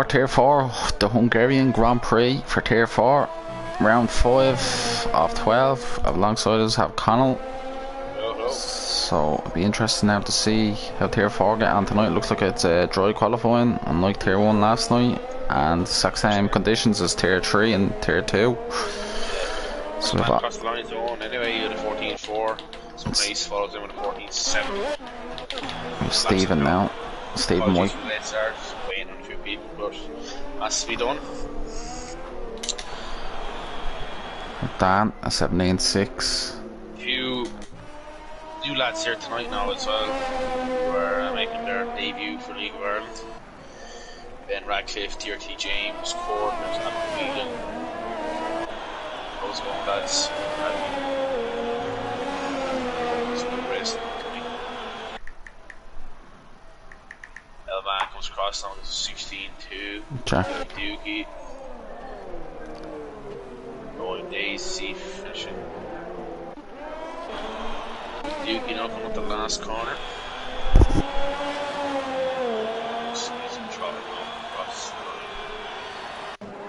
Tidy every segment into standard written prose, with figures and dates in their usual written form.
Tier 4, the Hungarian Grand Prix for Tier 4. Round 5 of 12. Alongside us have Connell. So it'll be interesting now to see how Tier 4 get on tonight. It looks like it's a dry qualifying, unlike Tier 1 last night. And exact same conditions as Tier 3 and Tier 2. So we've got across the line zone anyway, with a 14-4. So Nice follows in with a 14-7. Stephen now. Stephen White. Late start, waiting on a few people, but has to be done. Dan, a 17-6. Few new lads here tonight now as well, who are making their debut for League of Ireland. Ben Radcliffe, TRT James, Corbin, Adam Whelan. How's it going, lads? Elvan comes across now with 16-2. Doogie. Going Daisy finishing. Doogie now coming up the last corner.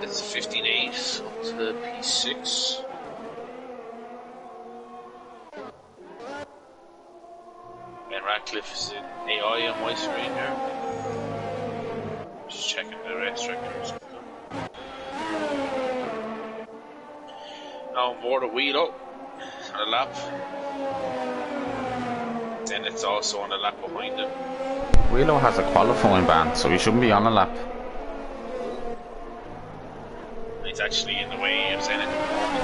It's 15-8 up to P6. Ben Radcliffe is in AI on my screen here. Just checking the race records. Now on board a Wheelo on a lap. Then it's also on a lap behind him. Wheelo has a qualifying ban, so he shouldn't be on a lap. He's actually in the way of Zenit at the moment.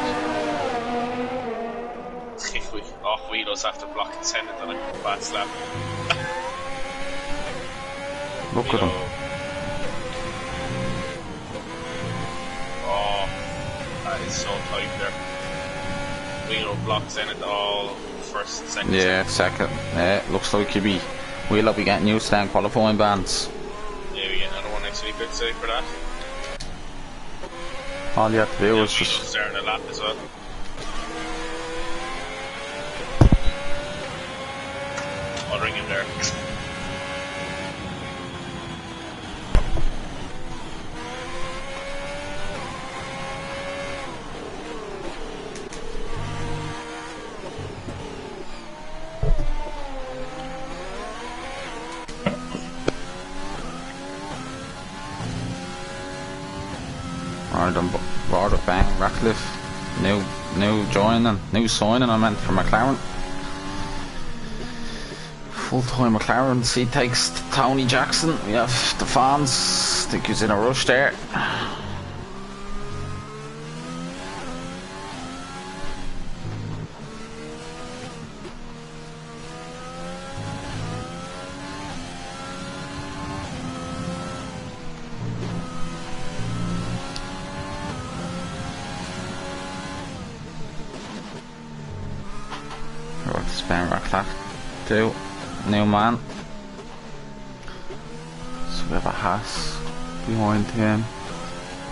Oh, Wheelo's after blocking Zenit on a bad slap. Look at him. Oh, that is so tight there. Wheelo blocks Zenit all first, second. Yeah, second. Yeah, looks like Wheelo be getting used to them qualifying bans. Yeah, we get another one next week, I'd say, for that. All you have to do is just there in a lap as well. I'll ring him there. Board of Ben Radcliffe, new joining, new signing I meant for McLaren. Full-time McLaren seat takes Tony Jackson. We have the fans, I think he's in a rush there. Ben Radcliffe, too. New man. So we have a Haas behind him.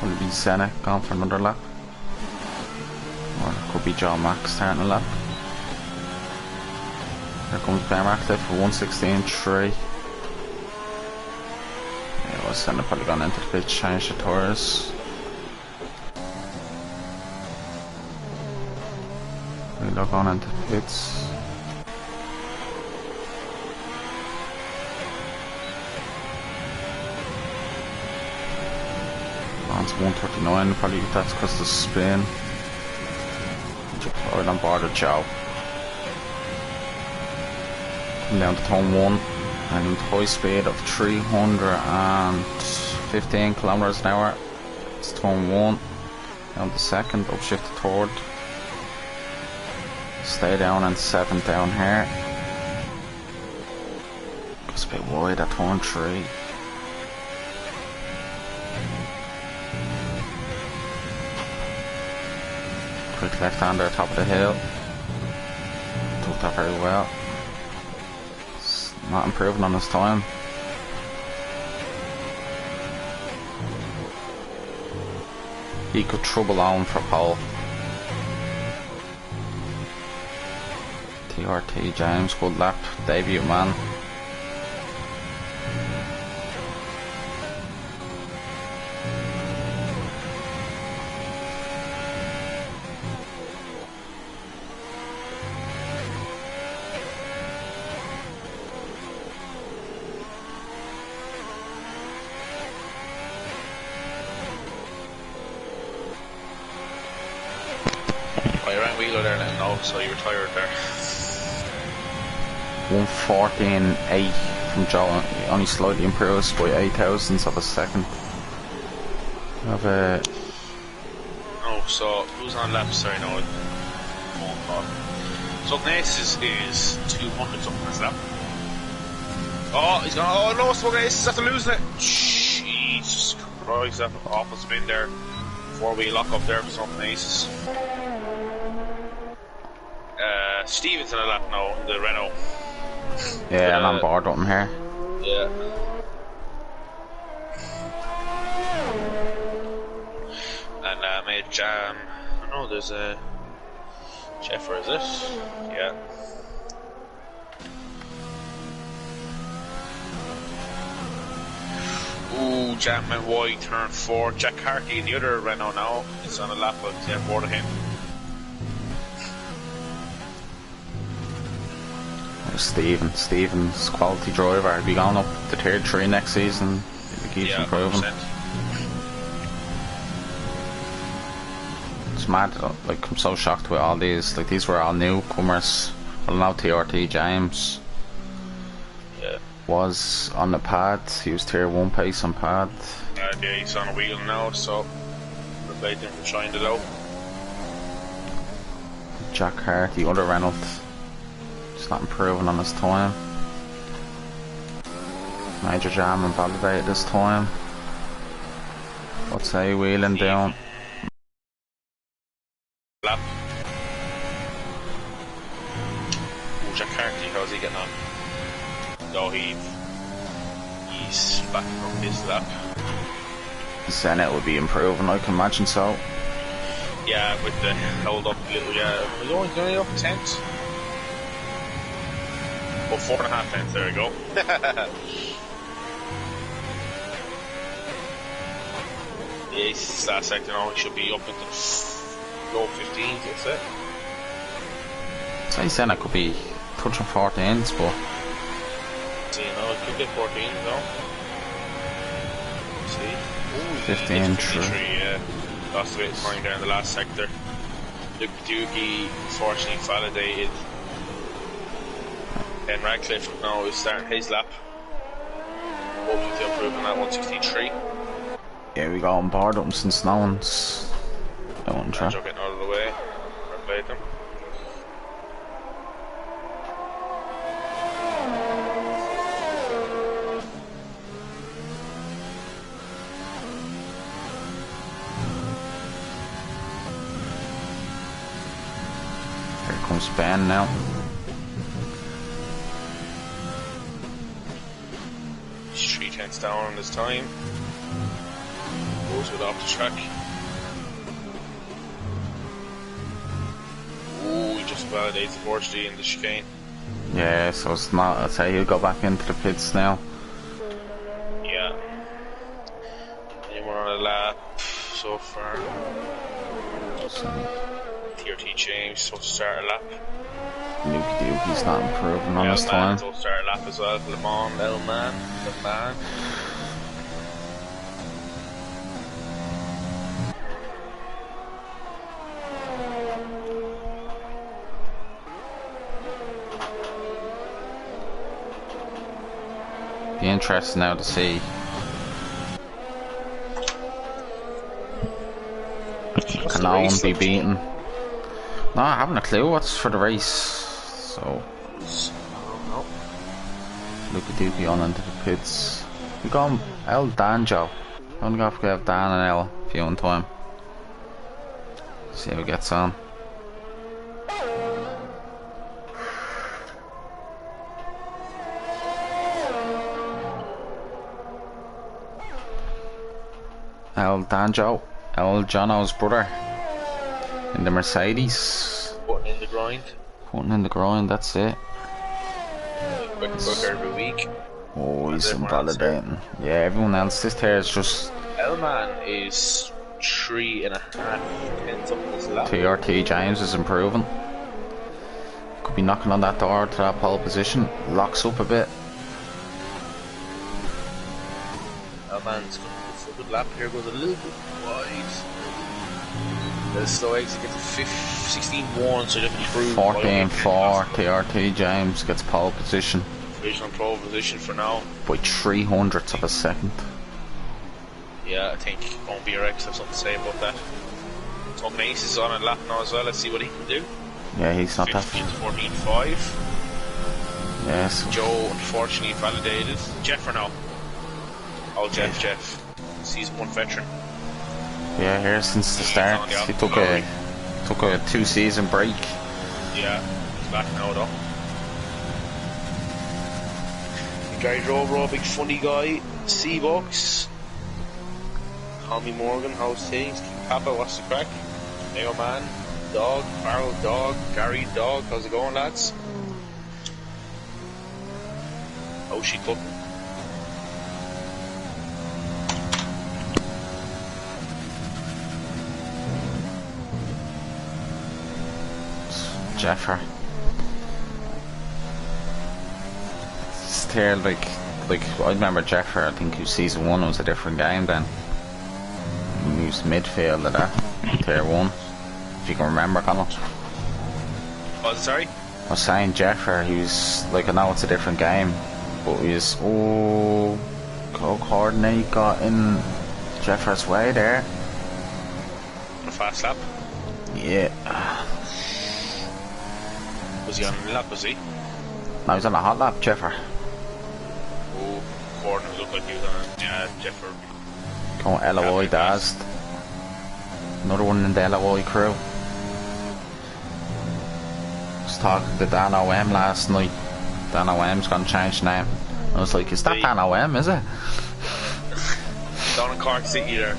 Will be Senna gone for another lap. Or it could be John Mack starting a lap. Here comes Ben Radcliffe for 1:16.3. Yeah, well, Senna probably gone into the pitch, changed the tyres. We'll log on into the pits. It's 139, probably that's because of the spin. Right on board of Joe. Come down to turn 1 and high speed of 315 kilometers an hour. It's turn 1. Down to second, upshift to third. Stay down and 7th down here. Goes a bit wide at turn 3. Quick left-hander top of the hill. Took that very well. It's not improving on his time. He could trouble on for pole. TRT James, good lap, debut man. Grant Wheeler there letting know, so he retired there. 1:14.8 from Joe. He only slightly improves by 0.008 of a second. Have a. Oh, so who's on lap? Sorry, no. So Nace is 200 something this lap. Oh, he's gone. Oh no, so Nace is after losing it. Jesus Christ, that awful spin there. Before we lock up there for some Naces. Steven's in a lap now, the Renault. Yeah, I'm on board with him here. Yeah. And made jam. I don't know, there's a Jeffra, is it? Yeah. Ooh, jam went wide, turn 4. Jack Harkey, the other Renault now, is on a lap of board of him. Stephen's quality driver. He'll be going up to tier 3 next season if he keeps improving. 100%. It's mad, like I'm so shocked with all these, like these were all newcomers. Well, now TRT James was on the pad, he was tier 1 pace on pad. Yeah, he's on a wheel now, so we're waiting for trying it out. Jack Harty, other Reynolds. Not improving on his time. Major jam and validate this time. What's he wheeling down? Lap. Ooh, Jack Hartley, how's he getting on? No, he's back from his lap. Senate would be improving, I can imagine so. Yeah, with the hold up a little, yeah. He's only up 10th. Oh, 4.5 tenths, there we go. The ace last sector now, he should be up into low 15s, that's it. So he's saying it could be touching 14s, but. See, it could get 14s, no? See? Ooh, 15, true. Yeah. Lost a bit of time there in the last sector. Luke Doogie, unfortunately, validated. And Radcliffe now is starting his lap. Hopefully to improve on that 163. Yeah, we got on board with him since no one's on track. Getting out of the way. I played them. Here comes Ben now. He's 3 tenths down on this time. Goes with off the track. Ooh, he just validates the 4G in the chicane. Yeah, so it's not. I'd say he'll go back into the pits now. Yeah. Anyone on a lap so far? TRT James supposed to start a lap. Nukey Dukey's not improving on his time. Supposed to start a lap as well. Le Man. Be interesting now to see. Can no one be beaten? No, I haven't a clue what's for the race. So, Luca Dookie on into the pits. We got El Danjo. I'm gonna go have Dan and El a few in time. See how he gets on. El Danjo, El Jono's brother, in the Mercedes. Putting in the grind. Putting in the grind, that's it. Quick booker every week. Oh, he's invalidating. Yeah, everyone else. This here is just. Elman is 3.5 tenths up this lap. TRT James is improving. Could be knocking on that door to that pole position. Locks up a bit. Elman's going for a good lap here, goes a little bit wide. The slow exit gets 16-1, so they can improve. 14-4, TRT James gets pole position. Provisional pole position for now. By 300ths of a second. Yeah, I think BRX have something to say about that. Tom Mace is on a lap now as well. Let's see what he can do. Yeah, he's not that. 14-5. Yes. Joe unfortunately validated. Jeff for now. Oh, Jeff. Season 1 veteran. Yeah, here since the start. He took a 2-season break. Yeah, he's back now though. Gary Rover, big funny guy. Seabox. Tommy Morgan, how's things? Papa, what's the crack? Leo Man, Dog, Barrel Dog, Gary Dog, how's it going, lads? How's she cooking? Jeffer. Still like I remember Jeffer. I think who season 1 was a different game then. He was midfield of that tier 1. If you can remember, Connell. Oh, sorry. I was saying Jeffer. He was like, I know it's a different game, but he was coordinate got in Jeffer's way there. On a fast lap. Yeah. Was he on a lap, was he? No, he's on a hot lap, Jeffer. Oh, Gordon looked like he was on a... Yeah, Jeffer. Going LOI Dazed. Another one in the LOI crew. Was talking to Dan OM last night. Dan OM's gonna change the name. I was like, is that Dan OM, is it? Down in Cork City there.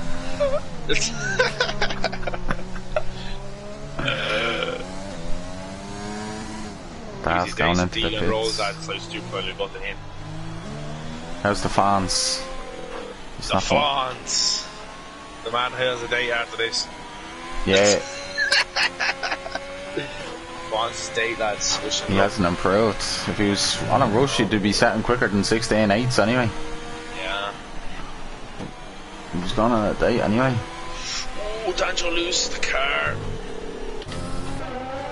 That's going into the pits. How's the fans? The fans. The man has a day after this. Yeah. Fans date, lads. He hasn't improved. If he was on a rush, he'd be setting quicker than 16-8s anyway. Yeah. He was gone on a date anyway. Oh, Danjo loses the car.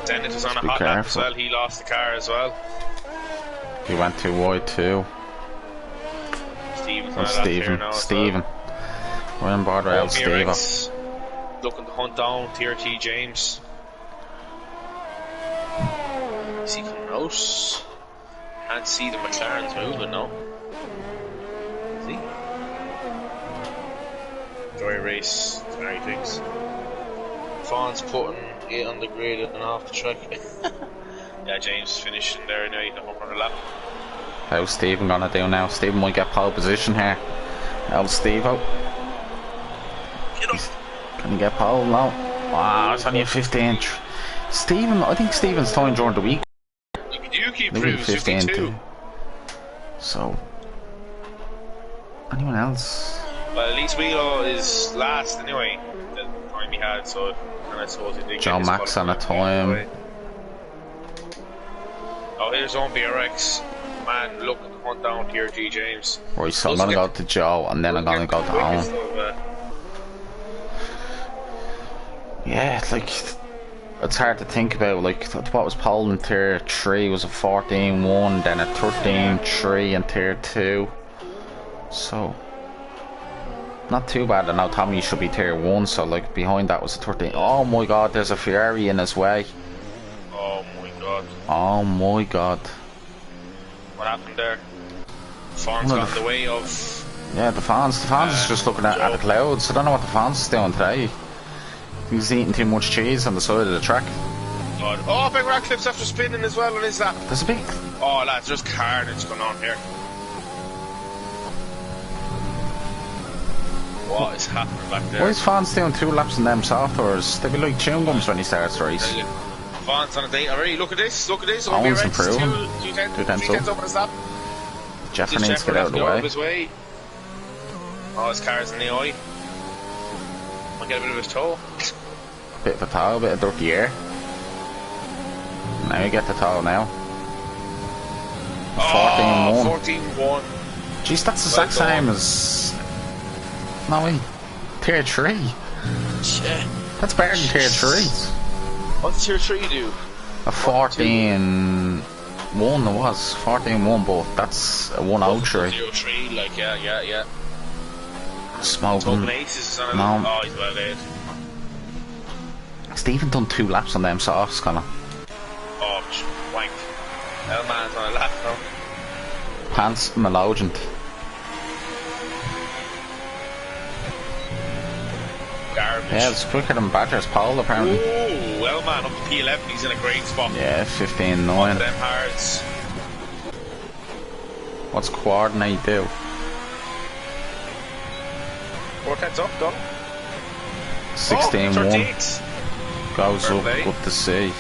Dennis was on a hot lap as well. He lost the car as well. He went too wide too. Stephen's on a lap here now. Stephen. We're on board rail, Steve. Looking to hunt down TRT James. Is he coming out? Can't see the McLaren's moving now. Is he? Joy race, Harry thinks. Fawn's putting it on the grid and off the track. Yeah, James finishing there now, he's up on the lap. How's Stephen gonna do now? Stephen might get pole position here. How's Steve out? Can he get pole? No. Wow, it's only a 15. Stephen, I think Stephen's time during the week. You keep proving 52. So, anyone else? Well, at least Wheelo is last anyway. The time he had, so and I suppose he did. Joe Max on a time. Oh, here's on BRX. Man, look at the hunt down TRT James. Right, so I'm gonna go to Joe and then I'm gonna go to Owen. Yeah, it's like, it's hard to think about. Like, what was pole in tier 3 was a 14-1, then a 13-3 in tier 2. So, not too bad. And now Tommy should be tier 1, so like behind that was a 13. Oh my god, there's a Ferrari in his way. Oh my god. Oh my god. What happened there? Fans got in the way of... Yeah, the fans is just looking at the clouds. I don't know what the fans is doing today. He's eating too much cheese on the side of the track. God. Oh, big Radcliffe's after spinning as well on his lap. There's a big... Oh lads, there's carnage going on here. What is happening back there? Why is fans doing 2 laps in them softwares? They'd be like chewing gums when he starts the race. Fans on a date already. Look at this. Look at this. Owen's improving. 2 over his lap. Jeffer needs to get out of the way. His way. Oh, his car's in the eye. Might get a bit of his toe. Bit of a toe, bit of dirty air. Now you get the toe now. 14-1. 14-1. Jeez, that's the exact same as... No way. Tier 3. Yeah. That's better than tier 3. What's tier 3 do? A 14-1 it was. 14-1, but that's a 1-0 3. Like, yeah. Smoking aces is on a no. Oh, he's well dead. Stephen done 2 laps on them softs, Connor. Oh, wank. Elman's on a lap now. Pants Melogent. Garbage. Yeah, it's quicker than Badger's pole apparently. Ooh, Elman up to P11, he's in a great spot. Yeah, 15-9. One of them hards. What's coordinate do? 4 tenths up, done. 16-1. Goes up, good to see.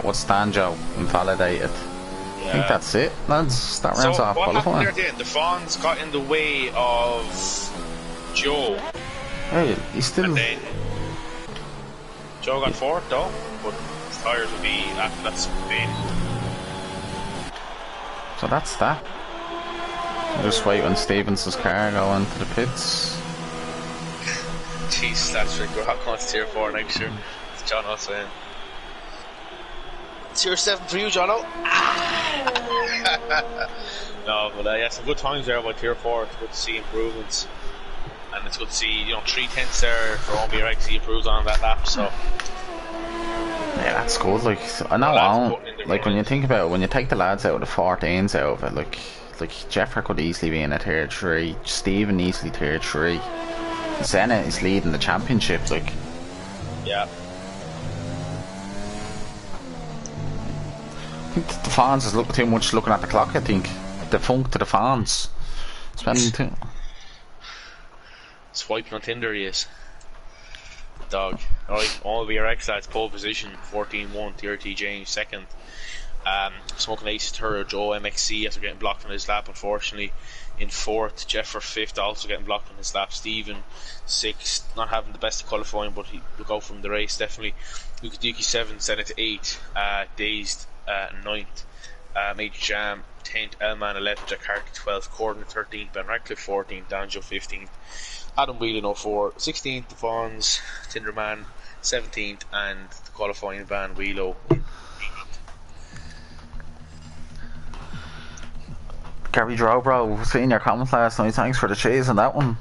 What's Danjo? Invalidated. I think that's it, lads. That rounds off qualifying. What happened there then? The Fawns got in the way of Joe. Hey, he's still... And then Joe got fourth though, but his tyres will be after that spin. So that's that. We'll just wait when Stevens' car go into the pits. Jeez, that's for Grok wants tier 4 next year. As John was saying. Tier 7 for you, Jono. No, but yeah, some good times there about tier 4. It's good to see improvements. And it's good to see, 3 tenths there for OBRX. He improves on that lap, so. Yeah, that's good. Like, I know, like when you think about it, when you take the lads out of the 14s out of it, like Jeffrey could easily be in a tier 3, Stephen easily tier 3. Senna is leading the championship, like. Yeah. I think the fans is too much looking at the clock, I think. The funk to the fans. Spending too... Swiping on Tinder, he is. Dog. Alright, all VRX lads, pole position, 14-1, TRT James, second. Smoking Ace, third, Joe MXC after getting blocked on his lap, unfortunately. In fourth, Jeff for fifth, also getting blocked on his lap. Stephen, sixth, not having the best of qualifying, but he will go from the race, definitely. Lukaduki, seventh, Senate, eighth, Dazed, ninth, Major Jam, 10th, Elman, 11th, Jack Hartley, 12th, Corden, 13th, Ben Radcliffe, 14th, Danjo, 15th, Adam Whelan, 04, 16th, the Fawns, Tinderman, 17th, and the qualifying van, Wheelo. Gary Drobro, seeing your comments last night, thanks for the cheese on that one.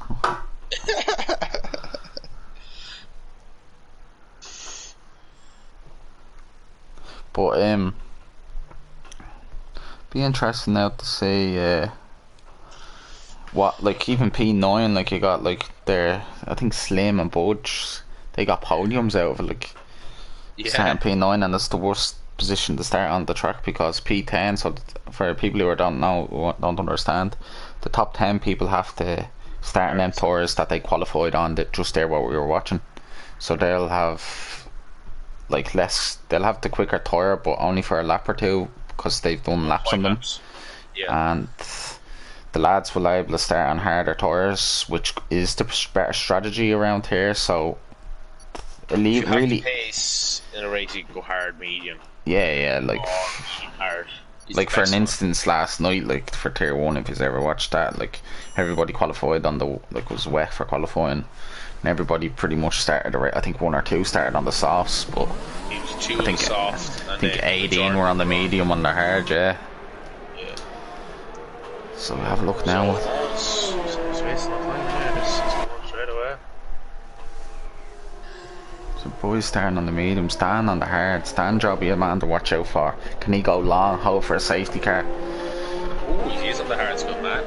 But be interesting now to see what, like, even P9, like, you got like their, I think Slim and Budge, they got podiums out of it, like, starting P9, and that's the worst position to start on the track because P10, so for people who don't understand, the top 10 people have to start in them tours that they qualified on, that just there what we were watching, so they'll have like they'll have the quicker tour, but only for a lap or two because they've done laps on them. And the lads will be able to start on harder tours, which is the better strategy around here. So really pace in a race, you can go hard, medium. Yeah, like hard. Like for an instance last night, like for tier 1, if you've ever watched that, like everybody qualified on the, like, was wet for qualifying, and everybody pretty much started, I think 1 or 2 started on the softs, but I think 18 were on the medium on the hard. Yeah. So we have a look now. So boys starting on the medium, Stan on the hard. Stan job be a man to watch out for. Can he go long, hold for a safety car? Ooh, he's on the hards, good man.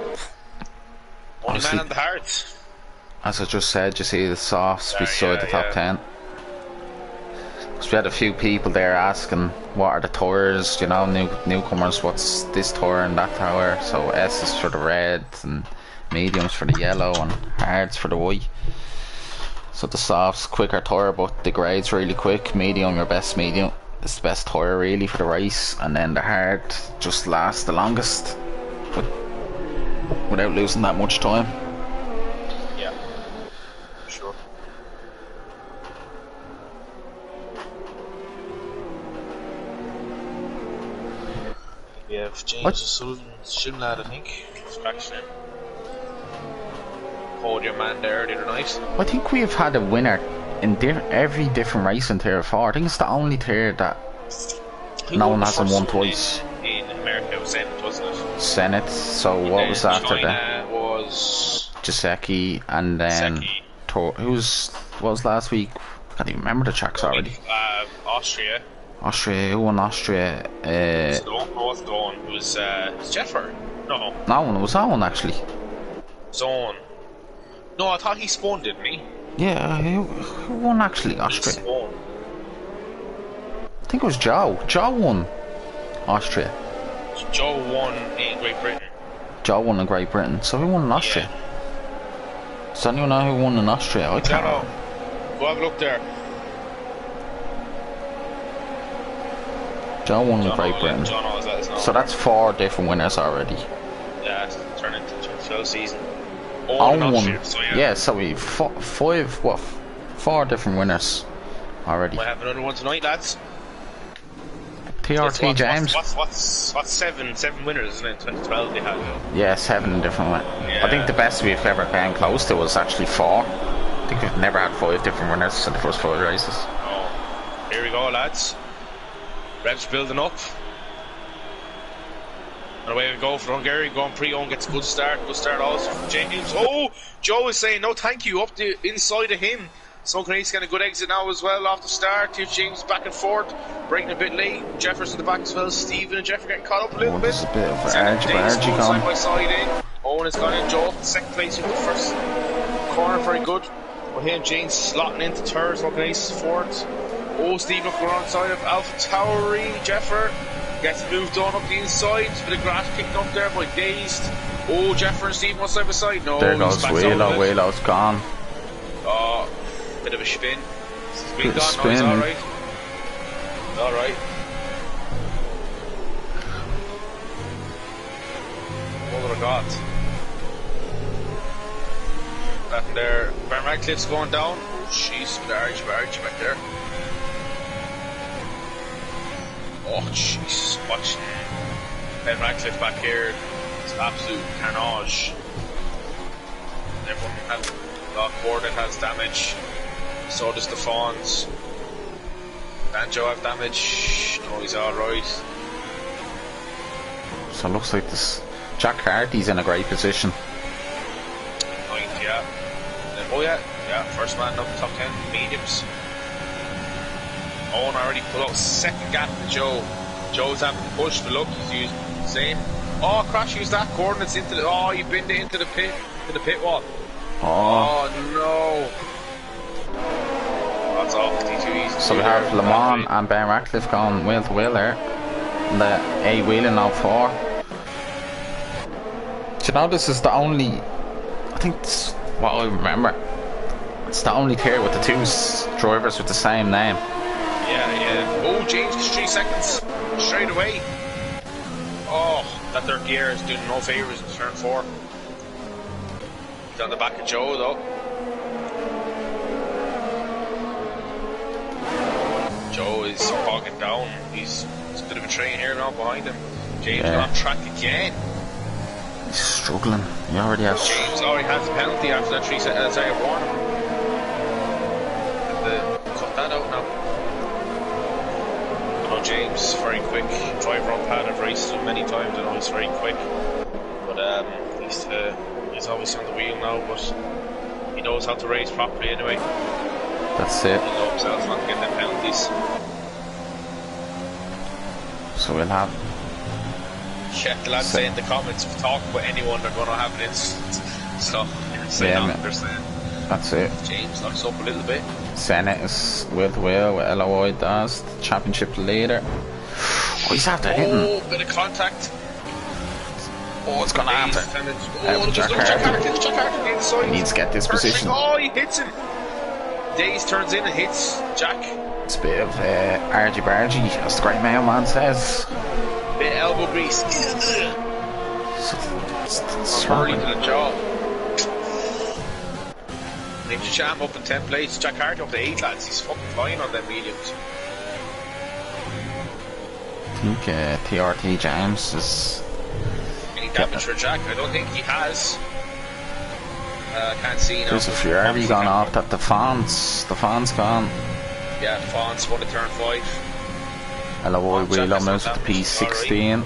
Only man on the hards. As I just said, you see the softs beside the top 10. Because we had a few people there asking what are the tours, you know, newcomers, what's this tour and that tour. So S is for the red, and mediums for the yellow, and hards for the white. So the softs, quicker tour, but the grade's really quick. Medium, your best medium. It's the best tour really for the race. And then the hard just lasts the longest, but without losing that much time. Yeah, sure. We have James Sullivan, Shinlad, I think. It's practicing. Hold your man there the other night. I think we have had a winner in every different race in Tier 4. I think it's the only tier that no one hasn't won twice. In America, it was Senate, wasn't it? Senate. So and what was after that? Was Giuseppe, and then what was last week? I can't even remember the tracks already. Austria. Austria. Who won Austria? Stone. No, it Stone. It was Jeffer. No. No one. It was that one actually. Zone. No, I thought he spawned, didn't he? Yeah, who won actually Austria? I think it was Joe. Joe won Austria. Joe won in Great Britain. Joe won in Great Britain. So who won in Austria? Yeah. Does anyone know who won in Austria? I can't know. Go have a look there. Joe won in Great Britain. So that's 4 different winners already. Yeah, it's turning into a 12 season. All one. So yeah, so we 4 different winners already. We have another one tonight, lads. TRT James. What's 7 winners, isn't it? 12 they have. Yeah, 7 different ones. Yeah. I think the best we've ever came close to was actually 4. I think we've never had 5 different winners in the first 5 races. Oh, here we go, lads. Revs building up. And away we go for Hungary. Grand Prix on gets a good start. Good start also from James. Oh, Joe is saying no thank you up the inside of him. Sunkenese getting a good exit now as well off the start. Here's James back and forth, breaking a bit late. Jefferson in the back as well. Stephen and Jeffrey getting caught up a little bit. There's a bit of energy gone. Side by side in. Owen has gone in. Joe up in second place in the first corner, very good. But him, James slotting into third. Sunkenese fourth. Oh, Stephen up the wrong side of Alpha Towery. Jeffer gets moved on up the inside. Bit of grass kicked up there by Dazed. Oh, Jeffer and Stephen one side by side. No, there goes Wheelo. Wheelo's gone. Oh, bit of a spin. Spin gone. Spin. No, he's alright. Alright. What have I got? That there. Ben Radcliffe's going down. Oh, jeez, with Archie back there. Oh, jeez. Watching Ben Radcliffe back here. It's absolute carnage. Everyone has. Gordon has damage. So does the Fawns. Banjo have damage. No, he's alright. So it looks like this Jack Hardy's in a great position. Ninth, yeah. Oh yeah, first man up top 10 mediums. Owen already put out second gap to Joe. Joe's having to push the look, he's used the same. Oh, Crash used that coordinates into the you binned it into the pit wall. Oh no. That's off. Too easy. So we have Le Mans and Ben Radcliffe going wheel to wheel there. The A wheeling now 4. Do you know this is the only, I think it's what I remember, it's the only tier with the 2 drivers with the same name. Yeah. Oh, James gets 3 seconds straight away. Oh, that third gear is doing no favours in turn 4. He's on the back of Joe though. Joe is bogging down. He's a bit of a train here now behind him. James on track again. He's struggling. He already has. James already has a penalty after that 3 seconds. I warned him. Cut that out now. I know James very quick. Driver on pad. I've raced him many times. I know he's very quick. But he's obviously on the wheel now. But he knows how to race properly anyway. That's it. He'll know himself not to get them penalties. So we'll have. Yeah, the lads say in the comments, if we talk about anyone, they're going to have an incident. So, they're saying. That's it. James knocks up a little bit. Senate is wheel to wheel with LOI Daz, the championship leader. Oh, he's after hitting. Oh, bit of contact. Oh, it's gone after. Jack Hardy inside. He needs to get this position. Oh, he hits him. Daze turns in and hits Jack. It's a bit of argy-bargy, as the great mailman says. Bit of elbow grease. It's early to the jaw. Ninja Champ up in 10th place. Jack Hardy up to 8, lads. He's fucking flying on them mediums. I think TRT James is. Any damage for Jack? I don't think he has. Can't see now. There's a Ferrari gone off. That the fans gone. Yeah, Fons won the turn 5. Hello, wheel on with the P16.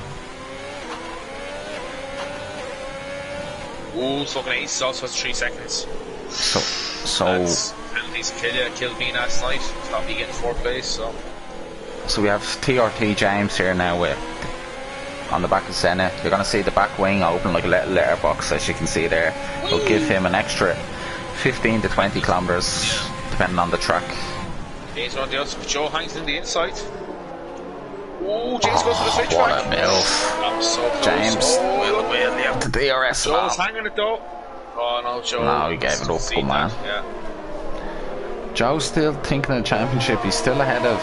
Ooh, fucking ace also has 3 seconds. So penalties killed me last night. Stopped me getting 4th place. So we have TRT James here now with on the back of Senna. You're going to see the back wing open like a little letterbox, as you can see there. It'll give him an extra 15 to 20 kilometers depending on the track. James on the outside. Joe hangs in the inside. Oh, James goes for the switch what back. a milf. That was so close. James will have the DRS. Joe's hanging it though. Oh no, Joe. No, he gave it up, good man. Yeah. Joe's still thinking of the championship. He's still ahead of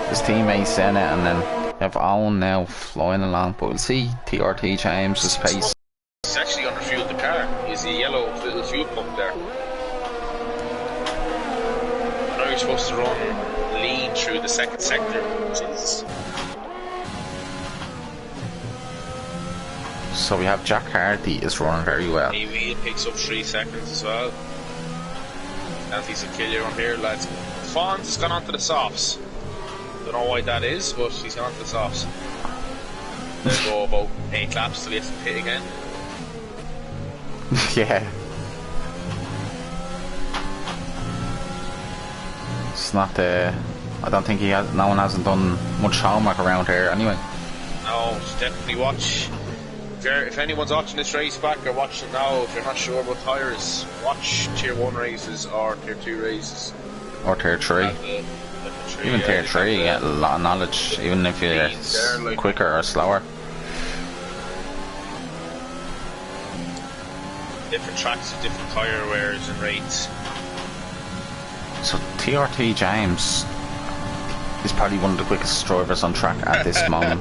his teammate Senna, and then you have Owen now flying along. But we'll see TRT James's pace. He's actually underfueled the car. He's a yellow little fuel pump there. I know you're supposed to run lean through the second sector. Jesus. So we have Jack Hardy is running very well. He picks up 3 seconds as well. Penalties will kill you on here, lads. Fons has gone onto the softs. Don't know why that is, but he's gone onto the softs. They'll go about 8 laps till he gets to pit again. Yeah. It's not I don't think no one hasn't done much homework around here anyway. No, definitely watch. If anyone's watching this race back or watching it now, if you're not sure about tyres, watch Tier 1 races or Tier 2 races. Or Tier 3. Even Tier 3, you get a lot of knowledge, even if you're like quicker or slower. Different tracks with different tyre wears and rates. So TRT James is probably one of the quickest drivers on track at this moment.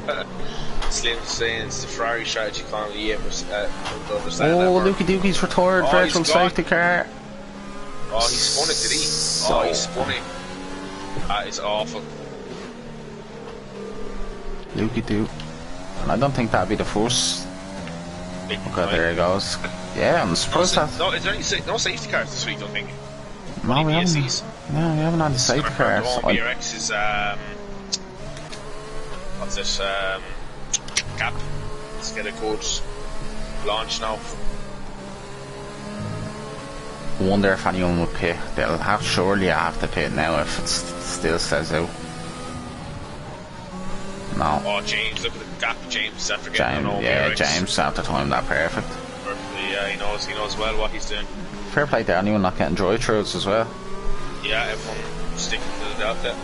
Slim saying it's the Ferrari strategy, Connolly. Yeah, understand oh, Lukey Dookie's retired virtual safety car. Oh, he spun it, did he? So he spun it. That is awful. Lukey Dook. And I don't think that'd be the first. Okay, there he goes. Yeah, I'm surprised that. No, is there no safety cars this week, I don't think. No, we haven't. No, we haven't had the safety cars. BRX is what's it? Cap. Let's get a good launch now. I wonder if anyone would pit. They'll surely have to pit now if it still says out. No. Oh, James, look at the gap. James after getting on yeah, James after time that perfect. Perfectly, yeah, he knows well what he's doing. Fair play to anyone not getting drive-throughs as well. Yeah, everyone sticking to the delta.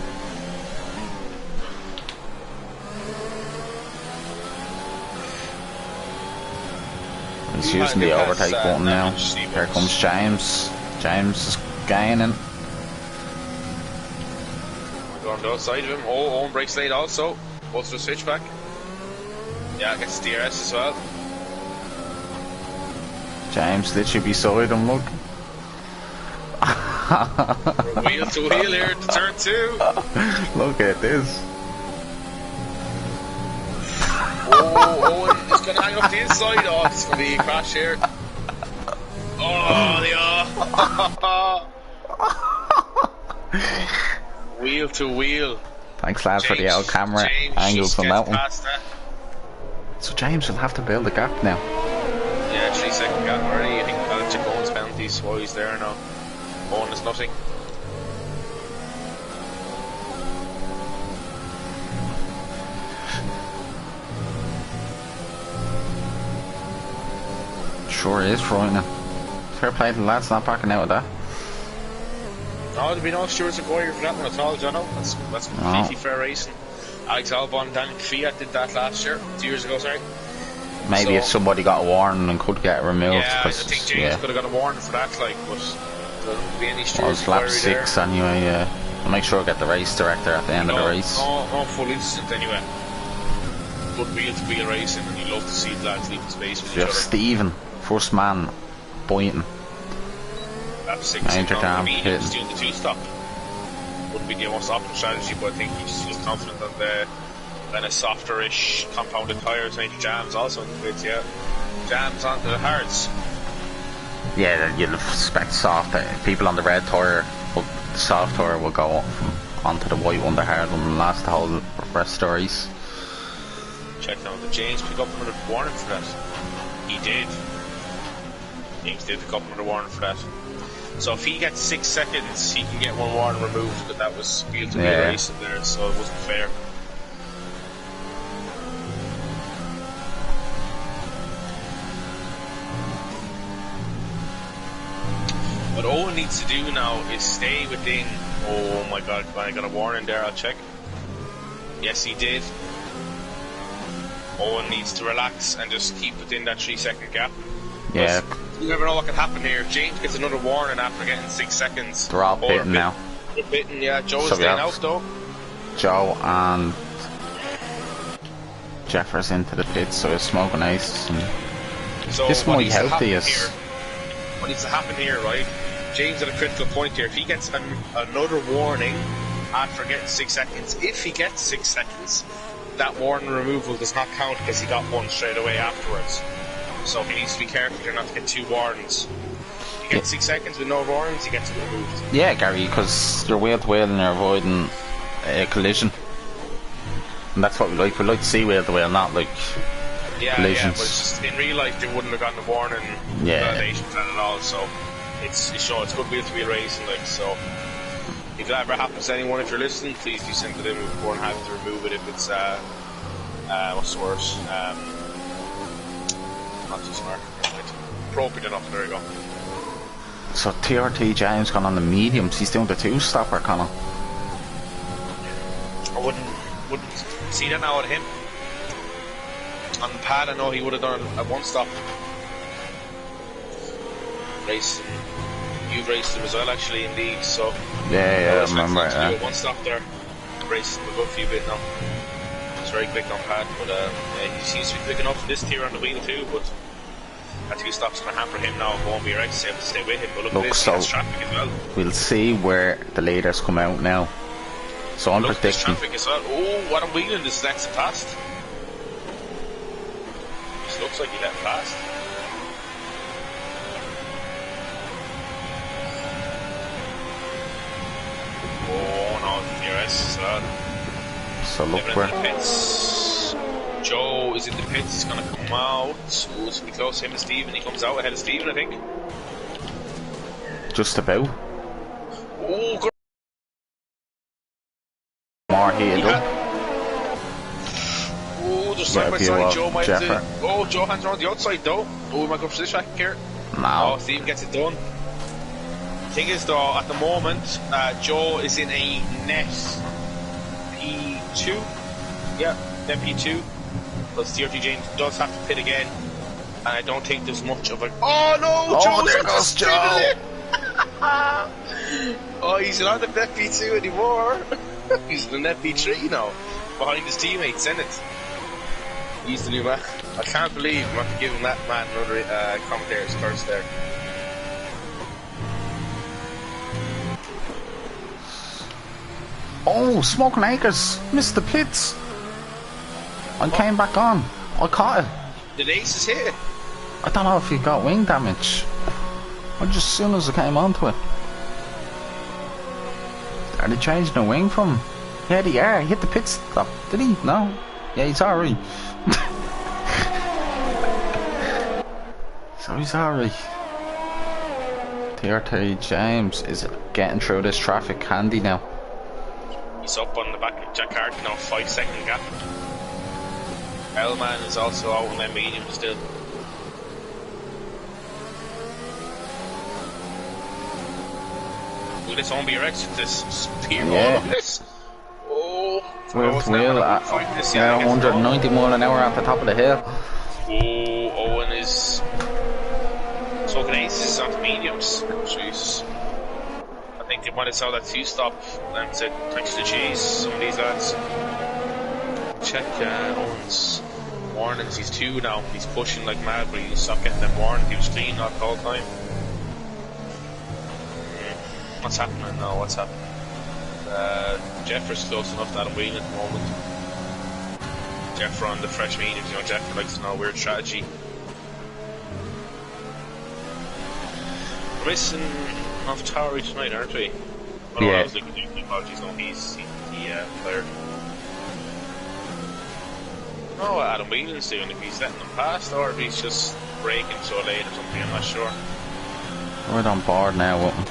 He's using the overtake button now. Here comes James. James is gaining. We're going to the outside of him. Oh, Owen brakes late also. Goes to the switchback. Yeah, gets DRS as well. James literally beside him, look. Wheel to wheel here to turn 2. Look at this. Oh, Owen is going to hang up the inside. Oh, it's going to be a crash here. Oh, they are. Wheel to wheel. Thanks, lads, for the old camera angles from that one. So James will have to build a gap now. Yeah, 3-second gap already. I think I'll check Owen's penalties while he's there now. Owen is nothing. Sure is frightening. Fair play to the lads not backing out of that. No, there'll be no stewards of Goyer for that one at all, Jono. That's completely fair racing. Alex Albon, Daniel Fiat did that last year, 2 years ago, sorry. Maybe if somebody got a warning and could get it removed. Yeah, I think James could have got a warning for that, like, but there wouldn't be any stewards of lap 6 anyway, yeah. I'll make sure I get the race director at the end of the race. No full incident anyway. Good wheel-to-wheel racing, and you love to see the lads leaving space with each other. Stephen, first man, Boynton. Lap 6, Major damn he was doing the 2-stop. Wouldn't be the most optimal strategy, but I think he's just confident on the kind of softer-ish compounded tyres. Major jams also in the pits, yeah. Jams onto the hards. Yeah, you'll expect soft. People on the red tyre, the soft tyre will go onto the white one, the hard one, and last the whole rest of the race. Check now, did James pick up another warning for that? He did. James did pick up another warning for that. So if he gets 6 seconds, he can get one warning removed, but that was field to be racing there, so it wasn't fair. What Owen needs to do now is stay within. Oh my god, I got a warning there, I'll check. Yes, he did. Owen needs to relax and just keep within that 3 second gap. Yeah. You never know what can happen here. If James gets another warning after getting 6 seconds. They're all bitten now. They're bitten, yeah. Joe's staying out though. Joe and Jeffers into the pits, so it's smoking ace. So this might help these. What needs to happen here, right? James at a critical point here. If he gets another warning after getting 6 seconds, if he gets 6 seconds, that warning removal does not count because he got one straight away afterwards. So he needs to be careful here not to get 2 warnings. If he gets 6 seconds with no warnings, he gets it removed. Yeah, Gary, because you're wheel to wheel and you're avoiding a collision. And that's what we like. We like to see wheel to wheel, not like collisions. Yeah, but it's just, in real life they wouldn't have gotten a warning validation for that at all. So it's good wheel to wheel racing, like, so. If that ever happens to anyone, if you're listening, please do send it in. We're more than happy to remove it if it's what's the word? Not too smart. Appropriate enough. There you go. So TRT James gone on the mediums. He's doing the 2-stopper, Connor. I wouldn't see that now at him. On the pad, I know he would have done a 1-stop. Racing. You've raced him as well, actually, in league, so. Yeah, I remember. Yeah. Do a 1-stop there. Raced him a good few bit now. He's very quick on pad, but he seems to be quick enough for this tier on the wheel too. But that 2-stop's going to hamper him now. Won't be right to able to stay with him. But look at this, he has traffic as well. We'll see where the leaders come out now. So I'm predicting. Traffic as well. Oh, what I'm wheeling this is exit past. This looks like he let past. Oh no, DRS as well. So look where. Joe is in the pits, he's going to come out. Oh, it's going to be close, him and Stephen. He comes out ahead of Stephen, I think. Just about. Oh, good. More heated up. Oh, there's side by side. Joe might have to. Oh, Joe hands around the outside though. Oh, we might go for this track here. No. Oh, Stephen gets it done. The thing is though, at the moment, Joe is in a net P2. Yeah, net P2. But TRT James does have to pit again. And I don't think there's much of a. Oh no! Oh, there goes Joe! Oh, he's not in net P2 anymore. He's in the net P3 now. Behind his teammates, isn't it? He's the new man. I can't believe I'm after giving that man another commentator's curse there. Oh, Smoking Acres missed the pits. I came back on. I caught it. Did Aces hit it? I don't know if he got wing damage. I just as soon as I came onto it. Are they changing the wing from him? Yeah, they are. He hit the pit stop. Did he? No. Yeah, he's alright. So he's alright. TRT James is getting through this traffic handy now. He's up on the back of Jack Hart now, 5 second gap. Elman is also out on that medium still. Look at this on BRX with this spear. Yeah. Oh, look at this. Oh, wheel to wheel at 190 mile an hour at the top of the hill. Oh, Owen is talking aces on the mediums. Jeez. I think they might have saw that 2-stop and said thanks to the cheese, some of these lads. Check Owen's warnings. He's 2 now. He's pushing like mad, but he stopped getting them warnings. He was clean not the whole time. What's happening now? What's happening? Jeffers close enough that I'm wheeling at the moment. Jeffer on the fresh mediums, you know, Jeffer likes to know weird strategy. We're missing off Towery tonight, aren't we? Oh, no, Yeah. I was looking at the apologies. No, he's the player. Oh, what Adam Whelan's doing, if he's letting them past or if he's just braking so late or something, I'm not sure. Right on board now with him.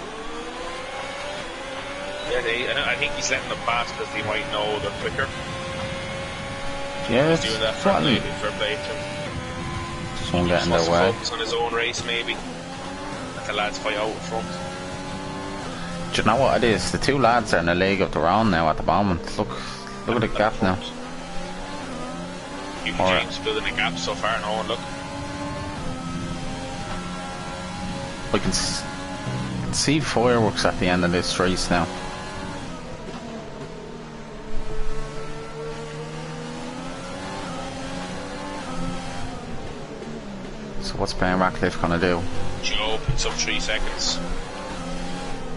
Yeah, I think he's letting them pass because they might know they're quicker. Yeah, He's doing that for play to him. just won't get in Wants their to way. focus on his own race, maybe. Let the lads fight out in front. Do you know what it is? The two lads are in a league of their own now at the moment. Look at the gap now. Hugh James building a gap so far now, and look. I can see fireworks at the end of this race now. So what's Ben Ratcliffe gonna do? Joe picks up 3 seconds.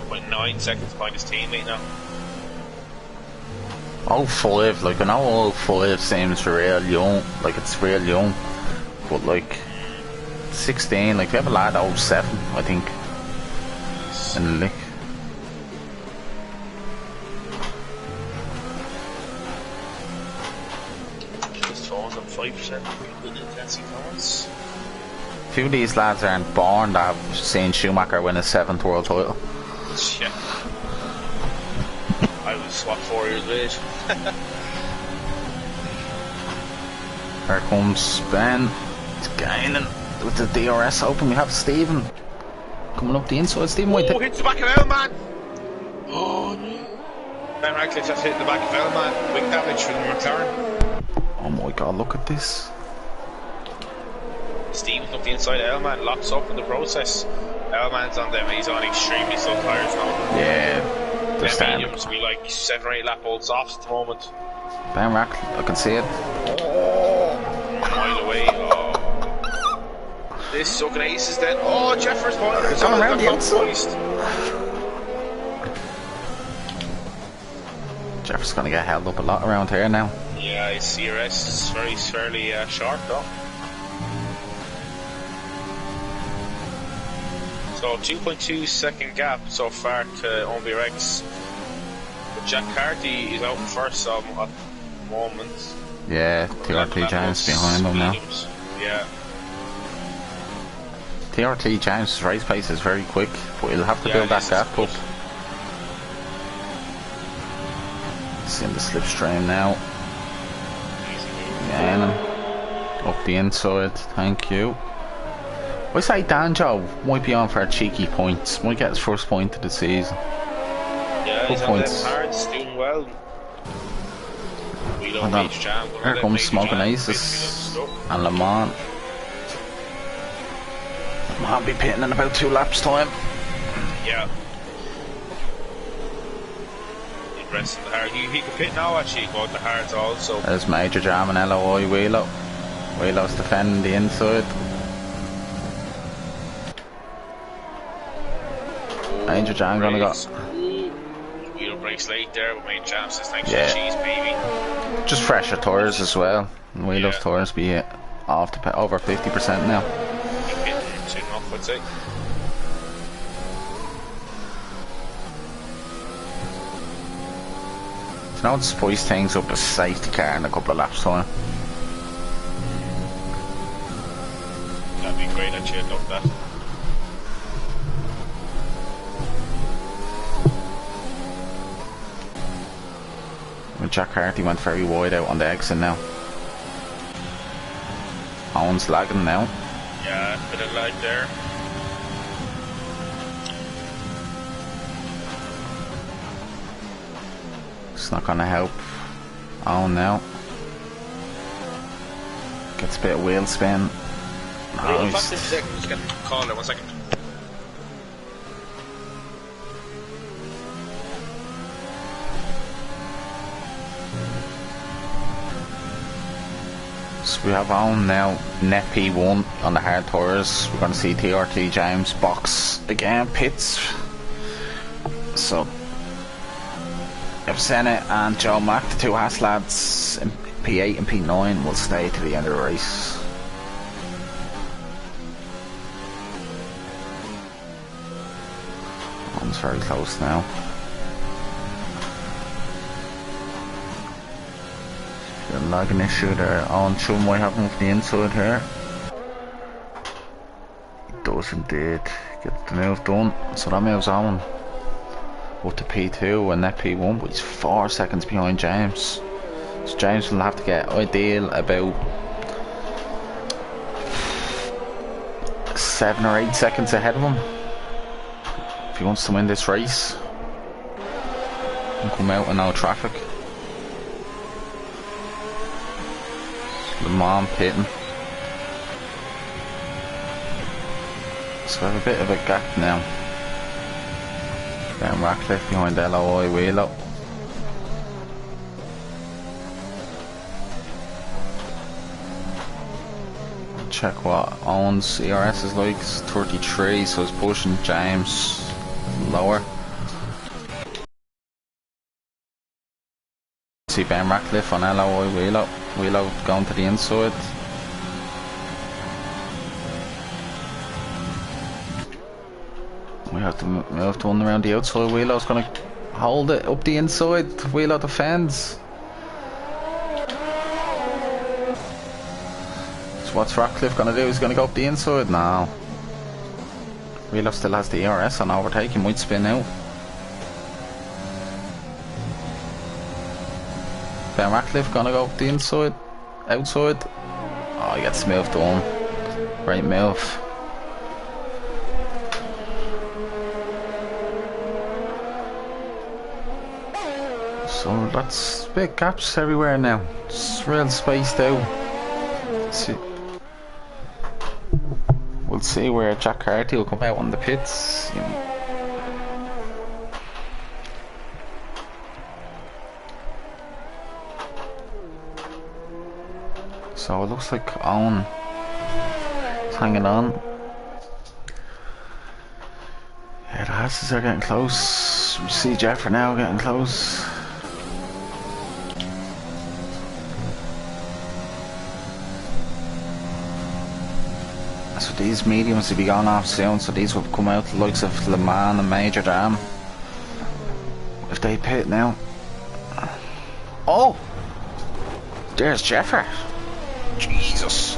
0.9 seconds behind his teammate now. 05, like I know 05 seems real young, like it's real young, but like 16, like we have a lad 07, I think, in the league. His phone's on 5%. Good intensity phones. A few of these lads aren't born that have seen Schumacher win his 7th world title. Yeah. I was, what, 4 years of age? Here comes Ben. He's gaining with the DRS open. We have Stephen coming up the inside. Stephen White. Oh, hits the back of Elman! Oh, no. Ben Ratcliffe just hit the back of Elman. Quick damage from the McLaren. Oh my god, look at this. Stephen's up the inside of Elman, locks up in the process. Elman's on them, he's on extremely slow tyres now. Yeah, they're Them standing. mediums be like 7 or 8 lap olds off at the moment. Ben Ratcliffe, I can see it. A mile away. Oh. This sucking aces then. Oh, Jeffers pointer. It's on around the outside. Jeffers gonna get held up a lot around here now. Yeah, his CRS is fairly short though. So 2.2 second gap so far to OnBRX. But Jack Carty is out first at the moment. Yeah, TRT James behind him now. Yeah. TRT James' race pace is very quick, but he'll have to Yeah, build that this is gap good. up. It's in the slipstream now. Yeah, up the inside, thank you. I say Danjo might be on for a cheeky points. Might get his first point of the season. Yeah, he's Good on points. them hards, doing well. We don't Hold on. reach jam. Here comes Smoking Aces and Le Mans. Le Mans be pitting in about 2 laps time. Yeah. Interesting. The hard. He could pit now actually, go out the hards also. There's Major Jam and LOI Wheelo. Wheelo's defending the inside. Major Jam gonna go. Wheel breaks late there, but Major Jam says thanks Yeah. for the cheese, baby. Just fresher tyres as well. Wheelo's Yeah. tyres be off to over 50% now. Pitting soon enough, I'd say. So now it's spice things up a safety car in a couple of laps time. That'd be great actually, I'd love that. Well, Jack Harty went very wide out on the exit now. Owen's lagging now. Yeah, bit of lag there. It's not gonna help Owen now. Gets a bit of wheel spin. Hold on, Nice. back this second, just get a call there, 1 second. So we have Owen now, net P1 on the hard tyres. We're going to see TRT James box again, pits. So, if Senna and Joe Mack, the two Haas lads in P8 and P9, will stay to the end of the race. Almost very close now. Got a lagging issue there. On Chum might have him from the inside here. He does indeed. Get the move done. So that moves on. Up to P2 and net P1, but he's 4 seconds behind James. So James will have to get ideal about 7 or 8 seconds ahead of him if he wants to win this race and come out in no traffic. Le Mans pitting. So we have a bit of a gap now. Ben Ratcliffe behind LOI Wheelo. Check what Owen's ERS is like. It's 33, so it's pushing James lower. See Ben Ratcliffe on LOI Wheelo. Wheelo going to the inside. We have to move to one around the outside. Wheelo's going to hold it up the inside. Wheelo defends. So what's Ratcliffe going to do? He's going to go up the inside? No. Wheelo still has the ERS on overtake. He might spin out. Ben Ratcliffe going to go up the inside. Outside. Oh, he gets moved on. Great move. So that's big gaps everywhere now. It's real spaced out. Let's see. We'll see where Jack Carty will come out on the pits. So it looks like Owen is hanging on. Yeah, the Hasses are getting close. We see Jeffrey now getting close. So these mediums will be gone off soon, so these will come out the likes of Le Mans and Major Dam. If they pit now. Oh! There's Jeffrey. Jesus.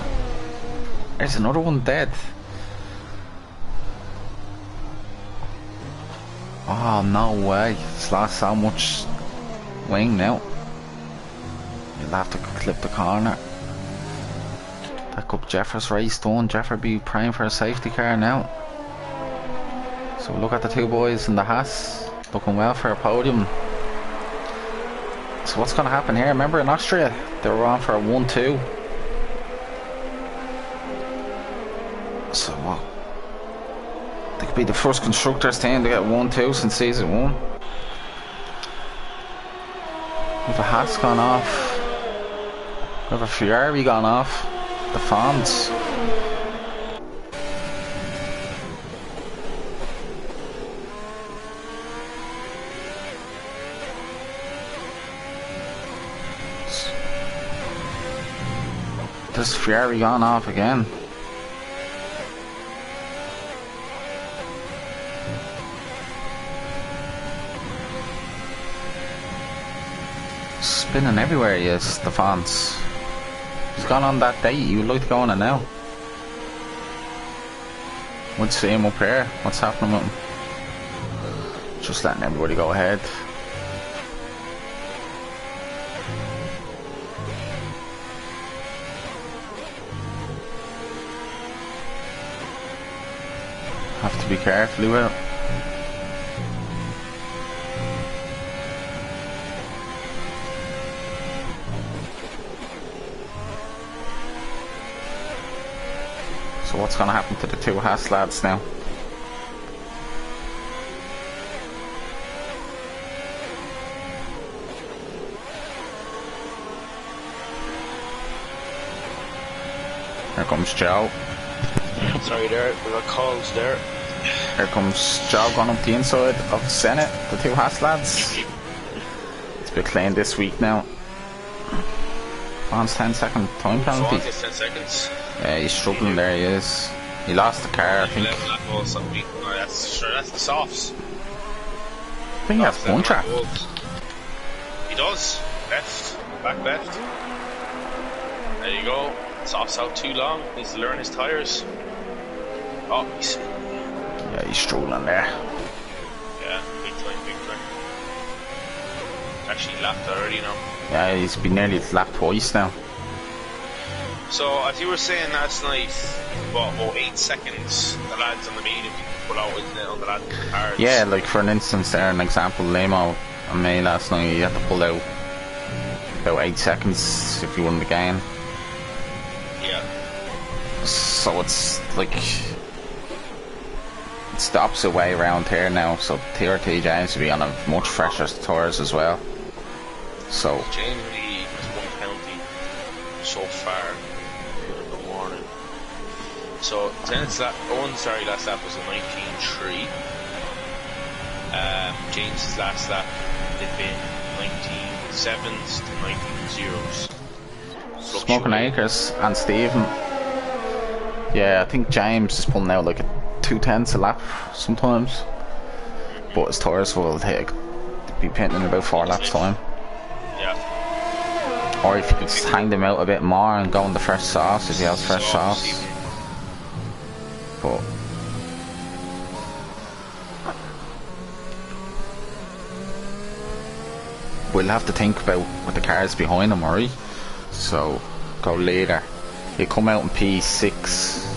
There's another one dead. Oh, no way. It's lost so much wing now. You'll have to clip the corner. That could Jeffrey's race done. Jeffrey be praying for a safety car now. So look at the two boys in the Haas. Looking well for a podium. So what's going to happen here? Remember in Austria, they were on for a 1-2. So what? They could be the first constructors team to get 1-2 since season 1. With the Haas gone off. With a Ferrari gone off. The fans. This Ferrari gone off again. Spinning everywhere he is, the fans. He's gone on that date, you would like to go on it now. Would see him up here. What's happening with him? Just letting everybody go ahead. Have to be careful with it. So what's going to happen to the two Haas lads now? Here comes Joe. Sorry there, we got calls there. Here comes Joe going up the inside of Senate, the two Haas lads. It's been clean this week now. Bon's 10-second time penalty. 10 seconds. Yeah, he's struggling there, he is. He lost the car, I think. That's the softs. think that's one track. He does. Left. Back left. There you go. Softs out too long. Needs to learn his tyres. Oh, he's strolling there. Yeah, big time, big time. Actually lapped already now. Yeah, he's been nearly lapped twice now. So, as you were saying last night, about 8 seconds, the lads on the medium pull out on the lads in the cars. Yeah, like for an instance there, an example, Lemo and me last night, you had to pull out about 8 seconds if you won the game. Yeah. So it's like, it's the opposite way around here now, so TRT James will be on a much fresher tours as well. So James really has one penalty so far in the morning. So Zenit's last lap was a 19.3. James's last lap had been 19.7s to 19.0s. Smoking Acres and Stephen. Yeah, I think James is pulling out like a 2/10 a lap sometimes, but his tyres will be pitting in about 4 laps time. Yeah. Or if you could just hang them out a bit more and go on the fresh sauce if he has fresh sauce. But we'll have to think about what the cars behind him, alright? So go later. He'll come out in P6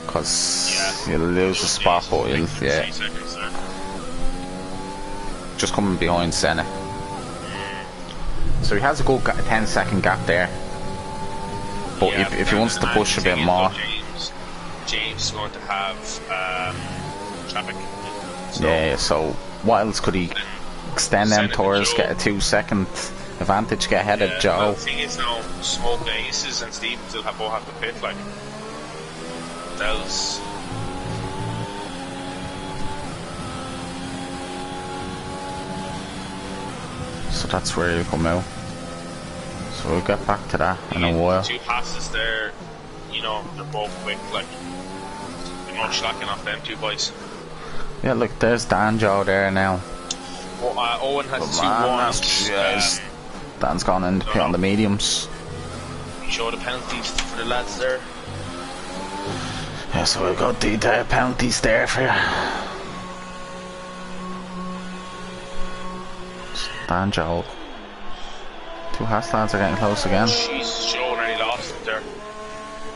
because he'll lose the spot, but he'll, yeah. Just coming behind Senna. So he has a good 10-second gap there. But yeah, if he wants to push a bit more, James is going to have traffic. So yeah. So what else could he extend them tours? Get a 2-second advantage, get ahead of Joe. Well, the thing is now, Smoke Aces and Steve still both have to pit. Like those. So that's where he'll come out. So we'll get back to that in a while. 2 passes there, you know, they're both quick, like, they're not slacking off them 2 boys. Yeah, look, there's Danjo there now. Owen has 2-1. Dan's gone in to pit on the mediums. You show the penalties for the lads there. Yeah, so we've got the penalties there for you. Danjo. 2 Haas lads are getting close again. Jesus, Joe nearly lost it there.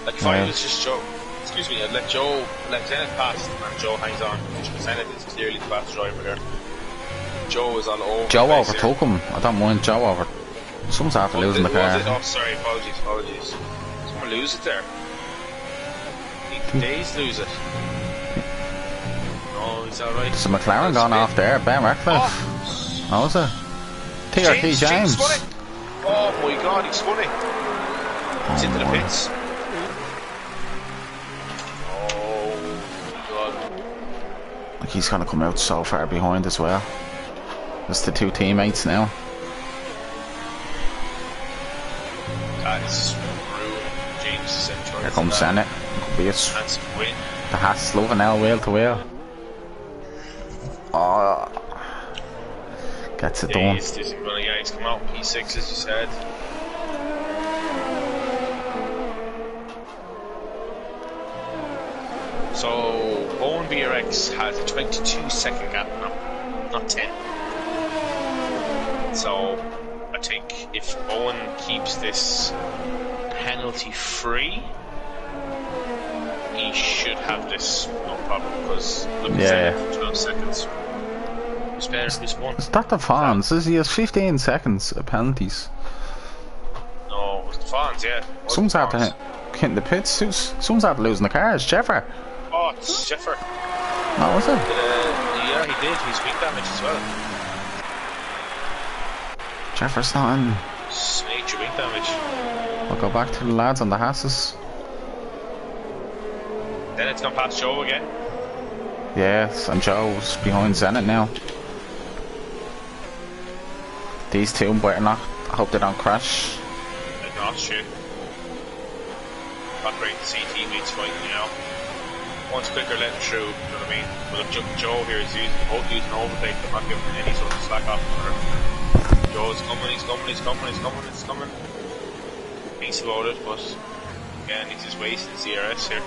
Like if I was just Joe, excuse me, I'd let Zenith pass and Joe hangs on. Zenith is clearly the fast driver there. Joe is all over. Joe overtook him. I don't mind Joe over. Someone's after losing the car. Oh, sorry, apologies. Someone lose it there. Days lose it. No, he's alright. There's a McLaren gone off there. Ben Ratcliffe. Oh, was it? TRT James. Oh my god, he's spun it. He's into the pits. Oh my god. Like he's gonna come out so far behind as well. That's the 2 teammates now. That's ruined James' central. Here comes Senna. Be it. The Haas loving now wheel to wheel. Oh, gets it done. He's come out P6 as you said. So Owen BRX has a 22-second gap now, not 10. So I think if Owen keeps this penalty free, he should have this no problem, because look at 12 seconds. Who's better? Who's won? It's not the fans. He has 15 seconds of penalties. No, it was the fans, yeah. Someone's out to hit the pits. Someone's out losing the cars. Jeffer. Oh, it's Jeffer. No, was it? Yeah, he did. He's wing damage as well. Jeffer's not in. Major wing damage. I'll go back to the lads on the Hasses. Then it's gone past Joe again. Yes, and Joe's behind Zenit now. These two better not. I hope they don't crash. They're not, shit. Not great to see teammates fighting, you know. One's quicker letting through, you know what I mean? But if Joe here is both using overtake, they're not giving any sort of slack off. Joe's coming, he's coming. Thinks about it, but again, he's just wasting CRS here.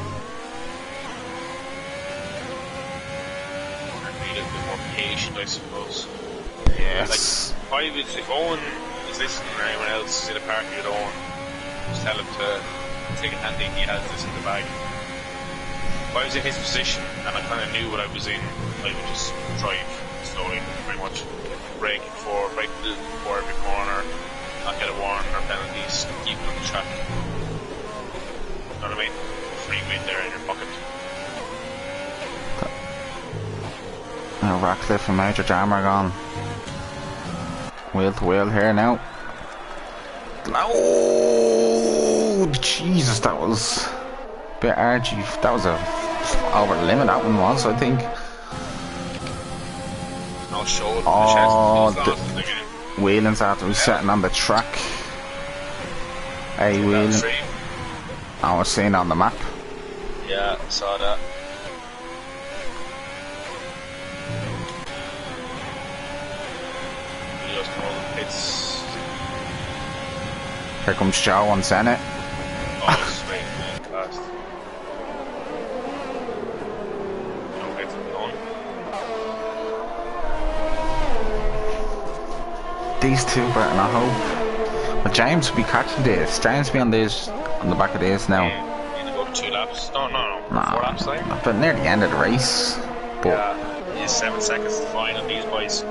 And be a little bit more patient, I suppose. Yes. Like, if Owen is listening or anyone else is in a party with Owen, just tell him to take a handy, he has this in the bag. If I was in his position and I kind of knew what I was in, I would just drive slowly, pretty much. Brake before every corner, not get a warning or penalties, keep it on the track. You know what I mean? Free win there in your pocket. Ratcliffe and Major Jam are gone. Wheel to wheel here now. Oh, Jesus, that was a bit argy. That was over the limit, that one was, I think. I'll show it. Oh, Whelan's after resetting on the track. Hey, Whelan. I was seeing on the map. Yeah, I saw that. Here comes Joe on Senate. Oh, straight man, fast. No hits of none. These two better not hope. But James will be catching this. James will be on this, on the back of this now. Yeah, need to go 2 laps. No, 4 laps like. But near the end of the race. But yeah, he's 7 seconds to final these boys.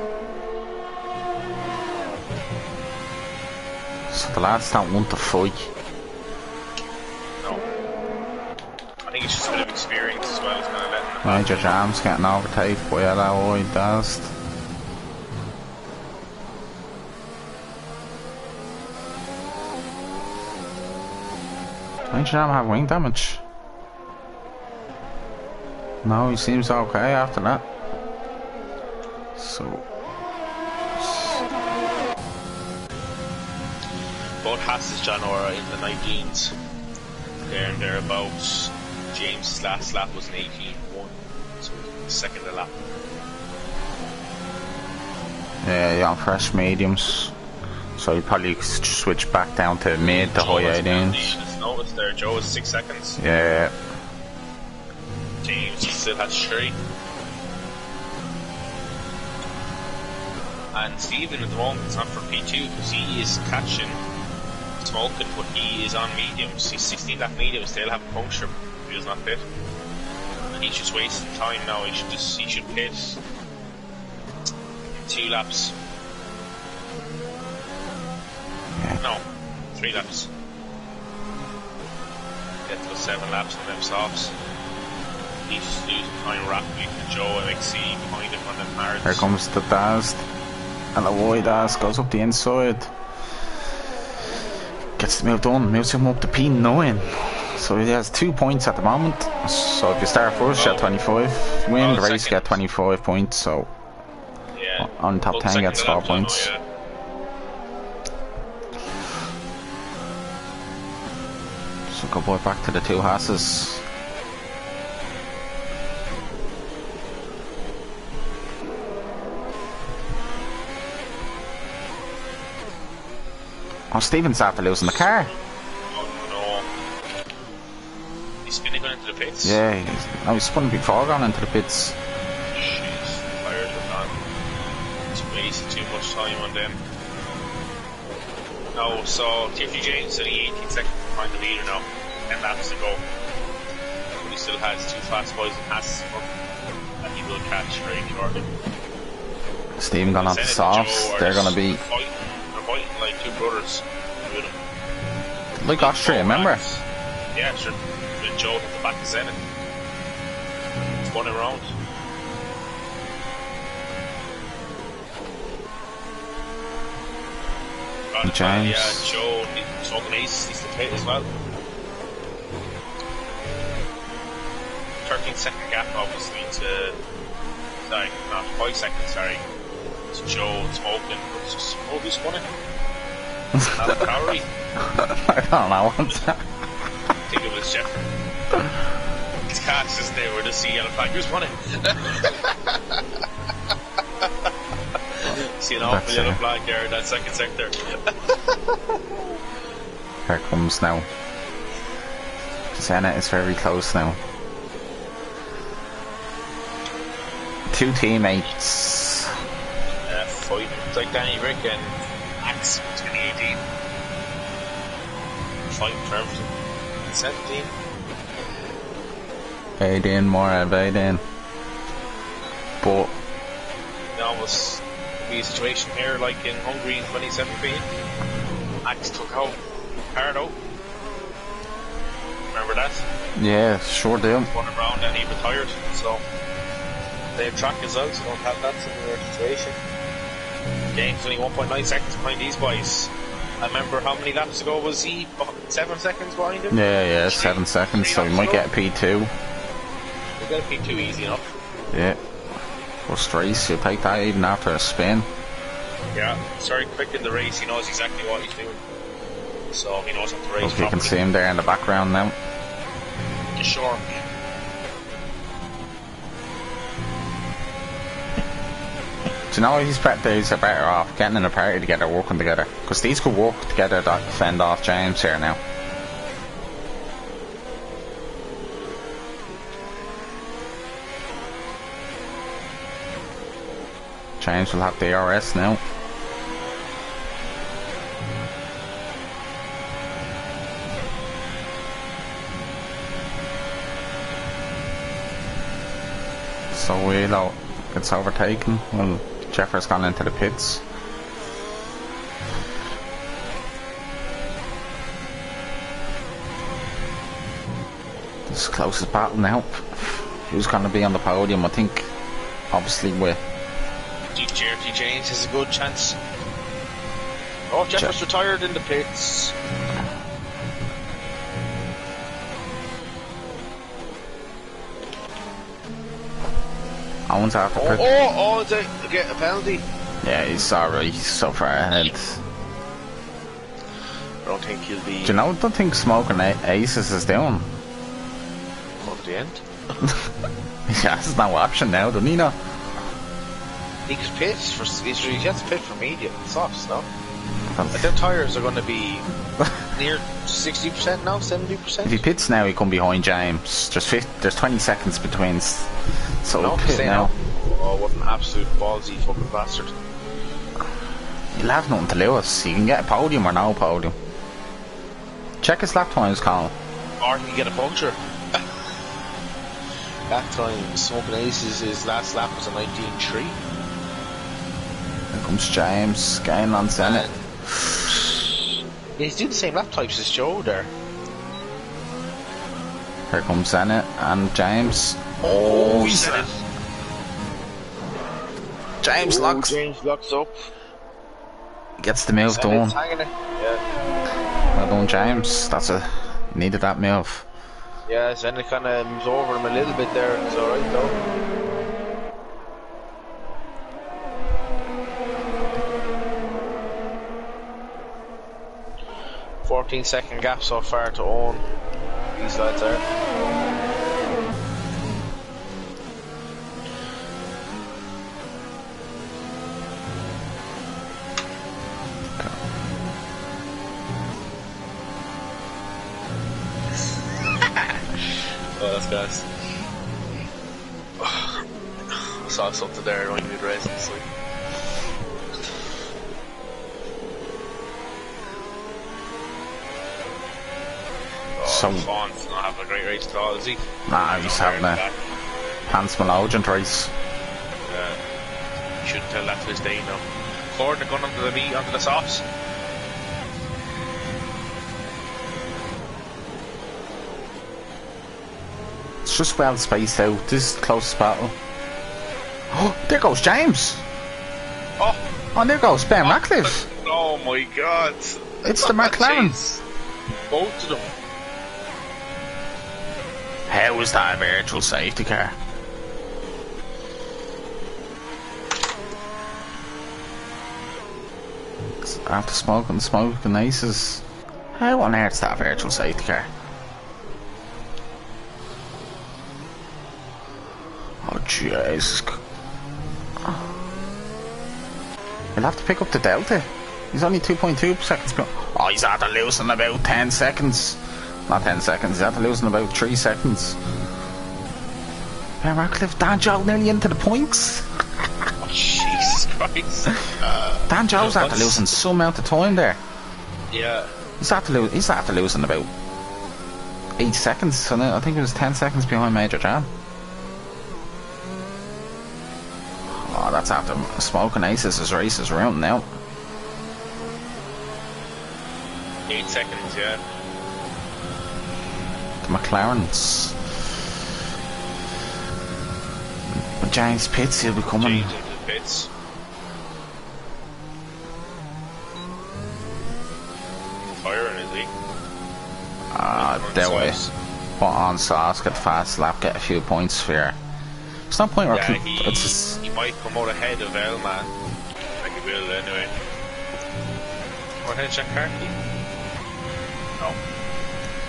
So the lads don't want to fight. No. I think it's just a bit of experience as well as kind of letting them. Major Jam's getting overtaken by Alloy Dust. Major Jam have wing damage. No, he seems okay after that. So both Haas's John Ora in the 19s. There and thereabouts. James' last lap was an 18-1, so second a lap. yeah, on fresh mediums. So you probably switch back down to mid to high 18s. Notice there, Joe is 6 seconds. Yeah. James still has 3. And Stephen at the moment is not for P2 because he is catching smoking, but he is on mediums. He's 16 lap mediums, they'll have a puncture if he does not pit. And he's just wasting time now. He should pit in 2 laps. No, 3 laps. Get to 7 laps on them softs. He's just losing time rapidly to Joe and XC behind him on the cards. Here comes the Dazd. And the wide ass goes up the inside. Gets the move done, moves him up to P9. So he has 2 points at the moment. So if you start first, you get 25. Win the race, you get 25 points. So yeah, on top 10 gets 4 points. Now, yeah. So go boy back to the 2 Haas's. Oh, Stephen's after losing the car. Oh no. He's spinning going into the pits? Yeah, he's spun before going into the pits. Jeez, tires are gone. It's wasted too much time on them. No, so Tiffany James is only 18 seconds behind the leader now. 10 laps to go. But he still has 2 fast boys and has and he will catch very shortly. Stephen gone on the softs. They're going to be they're fighting like 2 brothers. like Austria, remember? Yeah, sure. With Joe at the back of Zenith. It's going around. James. Yeah, Joe smoking ace. He's the pit as well. 13-second gap, obviously, to. Sorry, not 5 seconds, sorry. To Joe smoking. It's just, oh, who's won it? Not Cowrie. I don't know. I think it was Jeffrey. It's cast, isn't it? We're just seeing yellow flag. Who's won it? See an awful yellow flag there in that second sector. Here comes now. Senna is very close now. Two teammates. Fight. It's like Danny Rick and Max 2018. Fighting for everything. 17. Aiden, more Aiden. But There almost be a situation here like in Hungary in 2017. Max took out Pardo. Remember that? yeah, sure do. Won around and he retired. So they have track as well, so don't have that similar situation. Game's only 1.9 seconds behind these boys. I remember how many laps ago was he? 7 seconds behind him? Yeah, 7 seconds, so he might get a P2. He'll get a P2 easy enough. Yeah. First race, he'll take that even after a spin. Yeah, he's very quick in the race, he knows exactly what he's doing. So he knows how to race Look, properly. you can see him there in the background now. Just sure. Do you know he's better off getting in a party together, working together? Because these could work together to fend off James here now. James will have the RS now. So Wheelo gets overtaken. Well, Jeffer's gone into the pits. This is the closest battle now. Who's going to be on the podium? I think, obviously, with Jerky James has a good chance. Oh, Jeffer's retired in the pits. Owens after pit. They get a penalty. Yeah, he's alright. He's so far ahead. I don't think he'll be. Do you know? I don't think smoking aces is doing. At the end. He has no option now, doesn't he? No. He could pitch for. He has to pitch for medium softs, no? Like their tyres are going to be near 60% now, 70%. If he pits now, he come behind James. There's 20 seconds between. So no, pit now. Oh, what an absolute ballsy fucking bastard! He'll have nothing to lose. He can get a podium or no podium. Check his lap times, Colin. Or he can get a puncture. That time, Smoking Aces, his last lap was a 19.3. Here comes James, getting on Senna. Yeah, he's doing the same lap types as Joe there. Here comes Senna and James. Oh, he said it. James locks. James locks up. Gets the move done. Yeah. Well done, James. Needed that move. Yeah, Senna kind of moves over him a little bit there. It's alright though. 14-second gap so far to own these lads there. Oh, that's gas. I saw something there when you did racing this week. So Fawn's not having a great race at all, is he? Nah, he's having a Hans Malogent race. You shouldn't tell that to his day now. Gordon going onto the softs. It's just well spaced out. This is the closest battle. Oh, there goes James. Oh, there goes Ben Ratcliffe. Oh my god. It's the McLaren. Both of them. How was that a virtual safety car? After smoking aces, how on earth is that a virtual safety car? Jesus. He'll have to pick up the delta. He's only 2.2 seconds behind. Oh, he's after losing about 10 seconds. Not 10 seconds, he's after losing about 3 seconds. Ben Radcliffe, Dan Joe nearly into the points. Oh, Jesus Christ. Dan Joe's after losing some amount of time there. Yeah. He's after losing about 8 seconds. So now, I think it was 10 seconds behind Major Jan. Oh, that's after Smoking Aces' race is rounding out. 8 seconds, yeah. The McLarens. James Pitts, he'll be coming. James into the pits. Firing, is he? That way. Put on sauce, get fast lap, get a few points for you. There's no point where he might come out ahead of Elman. Like he will anyway. Or ahead of Jack Hartley? No.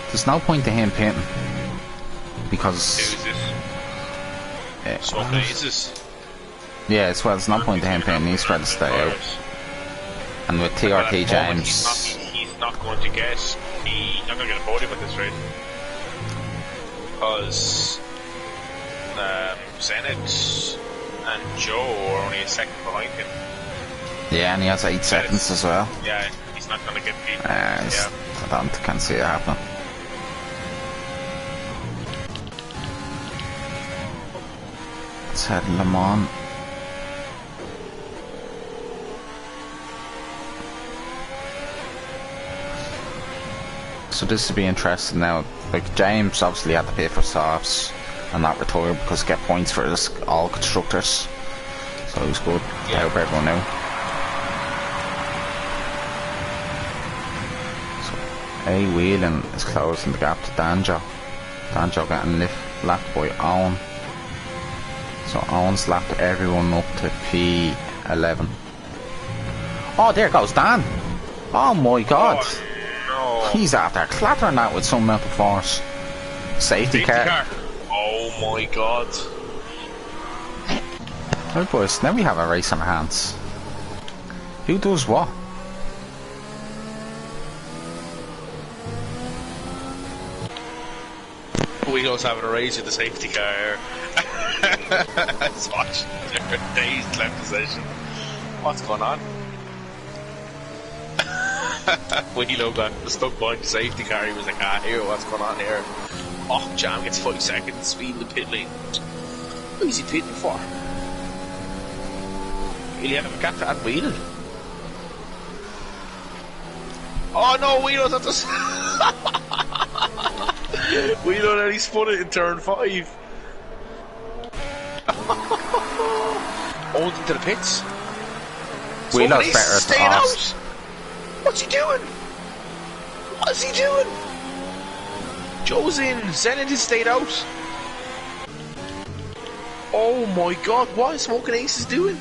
There's no point to him pitting. Because... Who's this? Smoking Aces. Yeah, as well, there's no point to him pitting. He's trying to stay out. And with TRT James... He's not going to get... He's not going to get a podium with this race. Because... Zenit and Joe are only a second behind him. Yeah, and he has 8 seconds as well. Yeah, he's not going to get beat. I can't see it happening. Let's head Le Mans. So this will be interesting now. Like, James obviously had to pay for softs and not retire because get points for this, all constructors. So he's good. Yeah. Help everyone out. So A Whelan is closing the gap to Danjo. Danjo getting lapped by Owen. So Owen's lapped everyone up to P11. Oh, there goes Dan. Oh my God. Oh, no. He's after clattering that with some amount of force. Safety car. Oh my God. Right boys, now we have a race on our hands. Who does what? Wheelo's having a race with the safety car here. Let's watch. Dazed left position. What's going on? Wheelo got stuck behind the safety car. He was like, here, what's going on here? Oh, Jam gets 5 seconds, speed in the pit lane. What is he pitting for? Will he have a gap to add Wheeler? Oh no, Wheelo's at the... Wheelo nearly spun it in turn 5. Owns into the pits. Wheelo's better at staying out. What's he doing? What is he doing? Joe's in. Zenit has stayed out. Oh my God! What is Smoking Aces doing?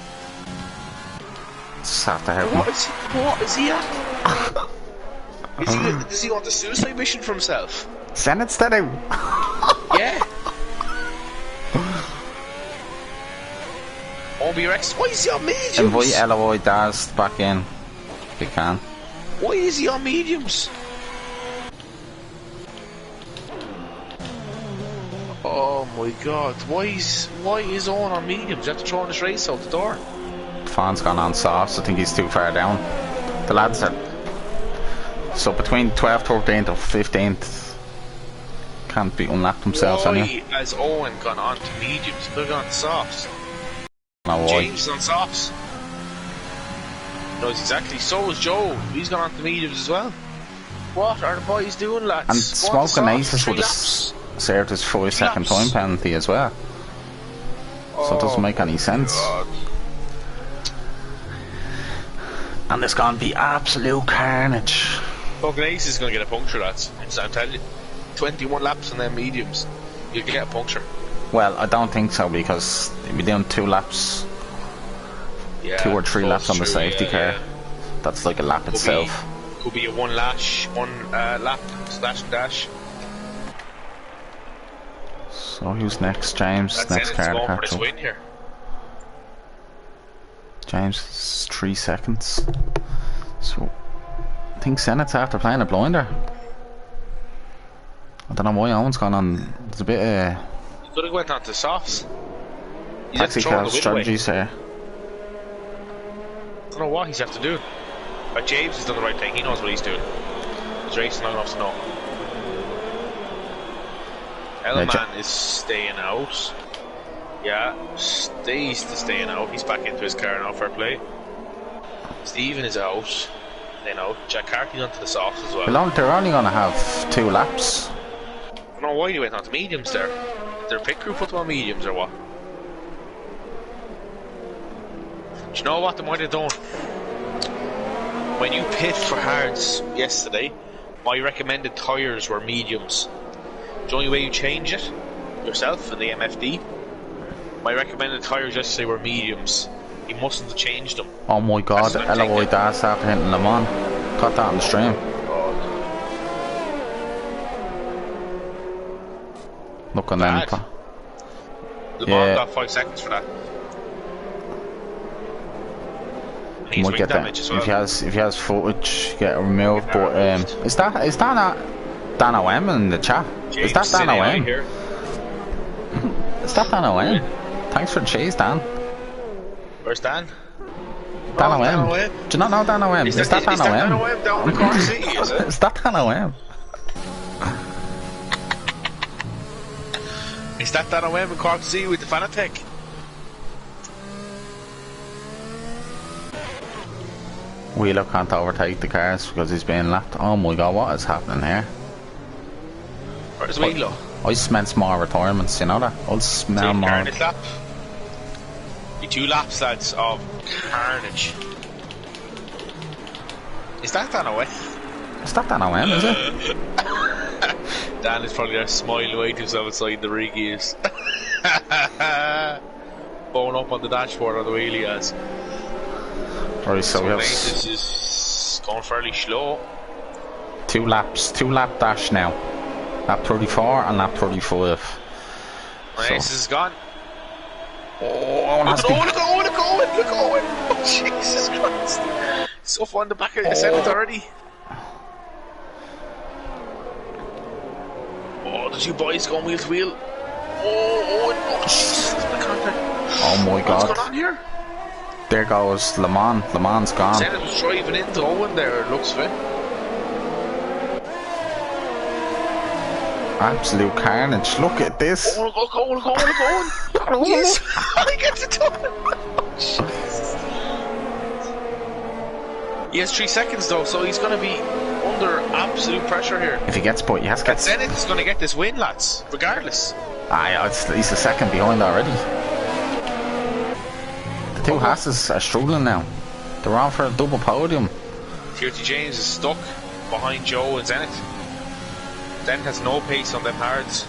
Just have to help him. What is he at? Does he want the suicide mission for himself? Zenit's dead out. Yeah. OBRX, why is he on mediums? Invite LOI Daz back in if you can. Why is he on mediums? Oh my God! Why is Owen on mediums? You have to throw this race out the door. Fawn's gone on softs. I think he's too far down. The lads are so between 12th, 13th, or 15th. Can't be unlapped themselves anyway. Why has Owen gone on to mediums? They're gone to softs. No, why? James is on softs. Knows exactly. So is Joe. He's gone on to mediums as well. What are the boys doing, lads? And Smoking Aces would have served his 5-second time penalty as well. So it doesn't make any sense. God. And there's gonna be absolute carnage. Smoking Aces is going to get a puncture, lads. I'm telling you. 21 laps on them mediums. You can get a puncture. Well, I don't think so because you'll be doing 2 laps. Yeah, 2 or 3 laps on the true, safety car. Yeah. That's like a lap itself. Could be a one lap slash dash. So who's next? James. That's Next it. car to Going for catch this up. win here. James is 3 seconds. So I think Senate's after playing a blinder. I don't know why Owen's gone on. There's a bit He could have went on to softs. He's taxi throwing cab the win strategies away. here. I don't know what he's have to do. But James has done the right thing. He knows what he's doing. He's racing long enough to know. Ellerman is staying out. Yeah, stays to staying out. He's back into his car now, fair play. Stephen is out. Staying out. Jack Carthy onto the softs as well. They're only going to have 2 laps. I don't know why they went on to mediums there. Did their pit crew put them on mediums or what? Do you know what they might have done? When you pit for hards yesterday, my recommended tyres were mediums. The only way you change it yourself in the MFD, my recommended tyres yesterday were mediums. You mustn't have changed them. Oh my god, LOI Das after hitting Le Mans. Got that on the stream. Look on them. Le Mans got 5 seconds for that. He's might get that as well. if he has footage, get it removed. But is that Dan OM in the chat? James is that Dan OM? here. Is that Dan OM? Thanks for the cheese, Dan. Where's Dan? Dan OM. Do you not know Dan OM? Is that Dan OM? Is that Dan OM down in Cork City, is it? Is that Dan OM? Is that Dan OM in Cork City with the Fanatec? Wheeler can't overtake the cars because he's being lapped. Oh my god, what is happening here? Where's Wheeler? I smell small retirements, you know that? I'll smell more. Carnage lap. The 2 laps, lads, of carnage. Is that Dan OM? Is that Dan OM, is it? Dan is probably there smiling away to himself inside the rig he is. Bone up on the dashboard on the wheel he has. Right, so we have this is going fairly slow. 2 laps, 2 lap dash now. Lap 34 and lap 35. This is gone. Oh, look at Owen! Oh, Jesus Christ! Stuff on the back of the Senate already. Oh, the 2 boys going wheel to wheel. Oh, Jesus! Oh my god! What's going on here? There goes Le Mans. Le Mans gone. Senate was driving into Owen there, it looks of it. Absolute carnage. Look at this. Look, yes! I get to do it! He has 3 seconds though, so he's going to be under absolute pressure here. If he gets put, he has to get... Senate is going to get this win, lads, regardless. He's a second behind already. The 2 Hasses are struggling now. They're on for a double podium. Tirty James is stuck behind Joe and Zenit. Zenit has no pace on them hards.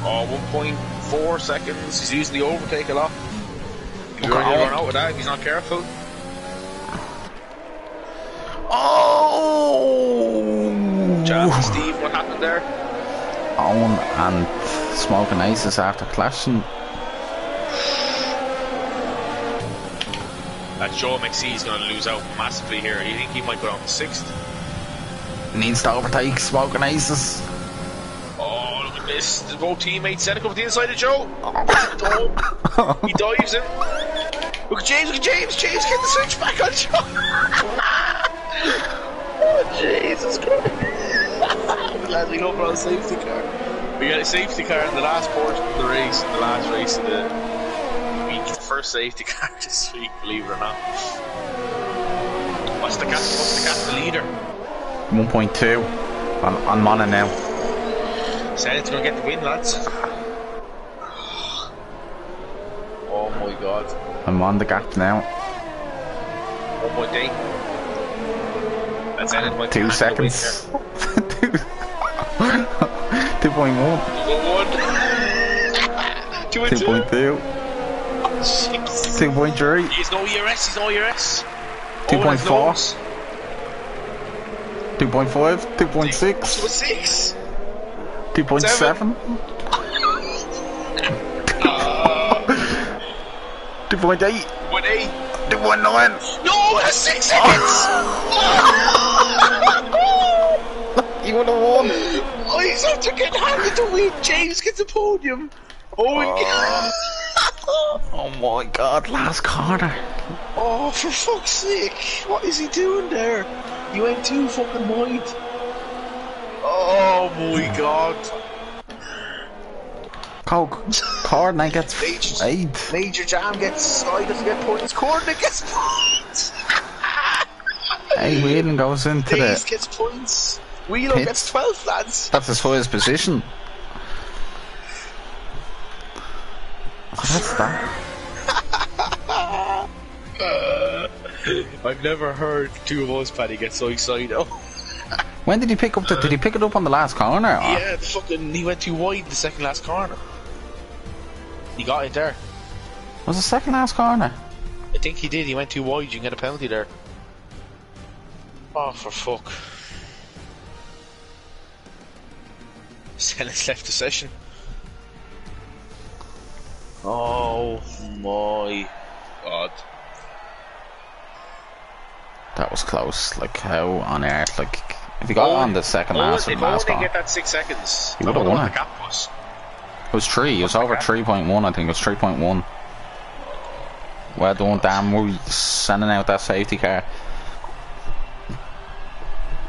Oh, 1.4 seconds. He's using the overtake a lot. He'll run out with that if he's not careful. Oh! Chad, Steve, what happened there? Owen and Smoking Aces after clashing. That Joe McSee is going to lose out massively here. You think he might go down to 6th? Needs to overtake Smoking Aces. Oh, look at this. Both teammates set up to the inside of Joe. Oh, he dives in. Look at James, James, get the switch back on Joe. Oh, Jesus Christ. Lads, we go for a safety car. We got a safety car in the last portion of the race, the last race of the week. The first safety car this week, believe it or not. What's the gap? The leader? 1.2 on Mana now. Said it's going to get the win, lads. Oh my god. I'm on the gap now. 1.8. That's it. 2 seconds. 2.1. 2.2. 2.3. He's no ERS. 2.4. 2.5, 2.6. 6. 2.7. 2.8. 1.8. 2.9. No, that's 6 seconds. You would have won. Oh, he's after getting handed the win. James gets a podium. Oh my god. Oh my god, last corner. Oh, for fuck's sake. What is he doing there? You went too fucking wide. Oh my god. Coordinate gets 8. Major Jam gets... Oh, he doesn't get points. Coordinate gets points. Hey, Whelan goes into Days the... gets points. Wheelo gets 12, lads. That's his highest position. What's that? I've never heard two of us, Paddy, get so excited. When did he pick up the... Did he pick it up on the last corner? Or? Yeah, he went too wide the second last corner. He got it there. Was it second last corner? I think he did. He went too wide. You can get a penalty there. Oh, for fuck. Senna's left the session. Oh my god. That was close. Like, how on earth? Like, if he got on the second last or last corner, corner, get that 6 seconds. he would have won it. The gap was. It was 3. It was over 3.1. I think it was 3.1. Well done, Dan. We're sending out that safety car.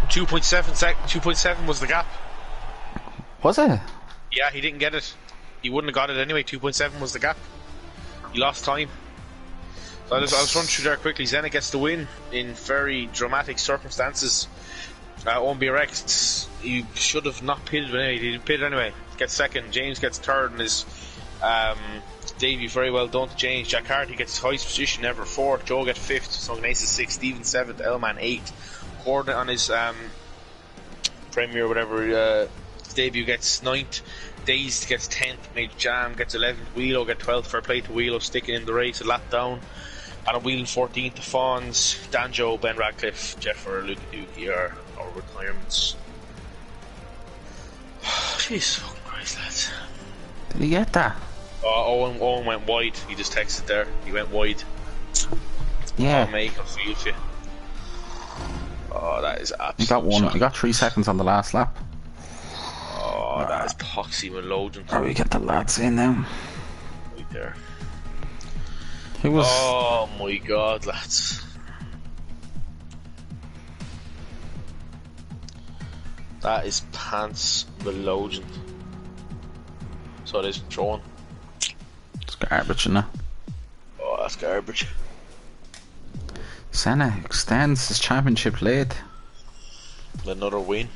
2.7 was the gap. Was it? Yeah, he didn't get it. He wouldn't have got it anyway. 2.7 was the gap. He lost time. So I'll just run through there quickly. Zenit gets the win in very dramatic circumstances. Won't be wrecked. He should have not pitted, but anyway, he didn't pit anyway. Gets second. James gets third in his debut. Very well done to James. Jack Hardy gets his highest position ever, 4th. Joe gets 5th. Songnase is 6th. Stephen 7th. Elman 8th. Coordinate on his premier, whatever, debut gets 9th. Dazed gets 10th. Major Jam gets 11th. Wheelo gets 12th. Fair play to Wheelo, sticking in the race, a lap down. Adam Whelan 14th. The Fawns, Danjo, Ben Radcliffe, Jeffer, Luke Dookie are our retirements. Jesus fucking Christ, lads. Did he get that? Owen went wide. He just texted there. He went wide. Yeah. Oh, mate, I feel for you. Oh, that is absolutely. He got 1. He got 3 seconds on the last lap. Oh, that is poxy with loading. How do we get the lads in now? Right there. Who was... Oh my god, lads. That is pants melodian. So it is throwing. It's garbage, isn't it? Oh, that's garbage. Senna extends his championship lead. Another win.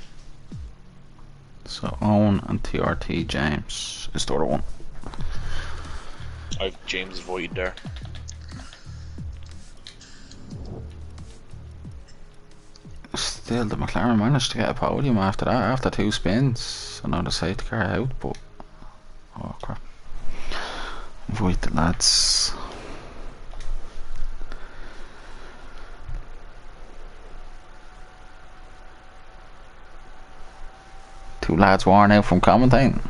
So Owen and TRT James is the other one. I've James Void there. Still, the McLaren managed to get a podium after that, after 2 spins. I know the safety car out, but... Oh crap. Avoid the lads. Two lads worn out from commentating.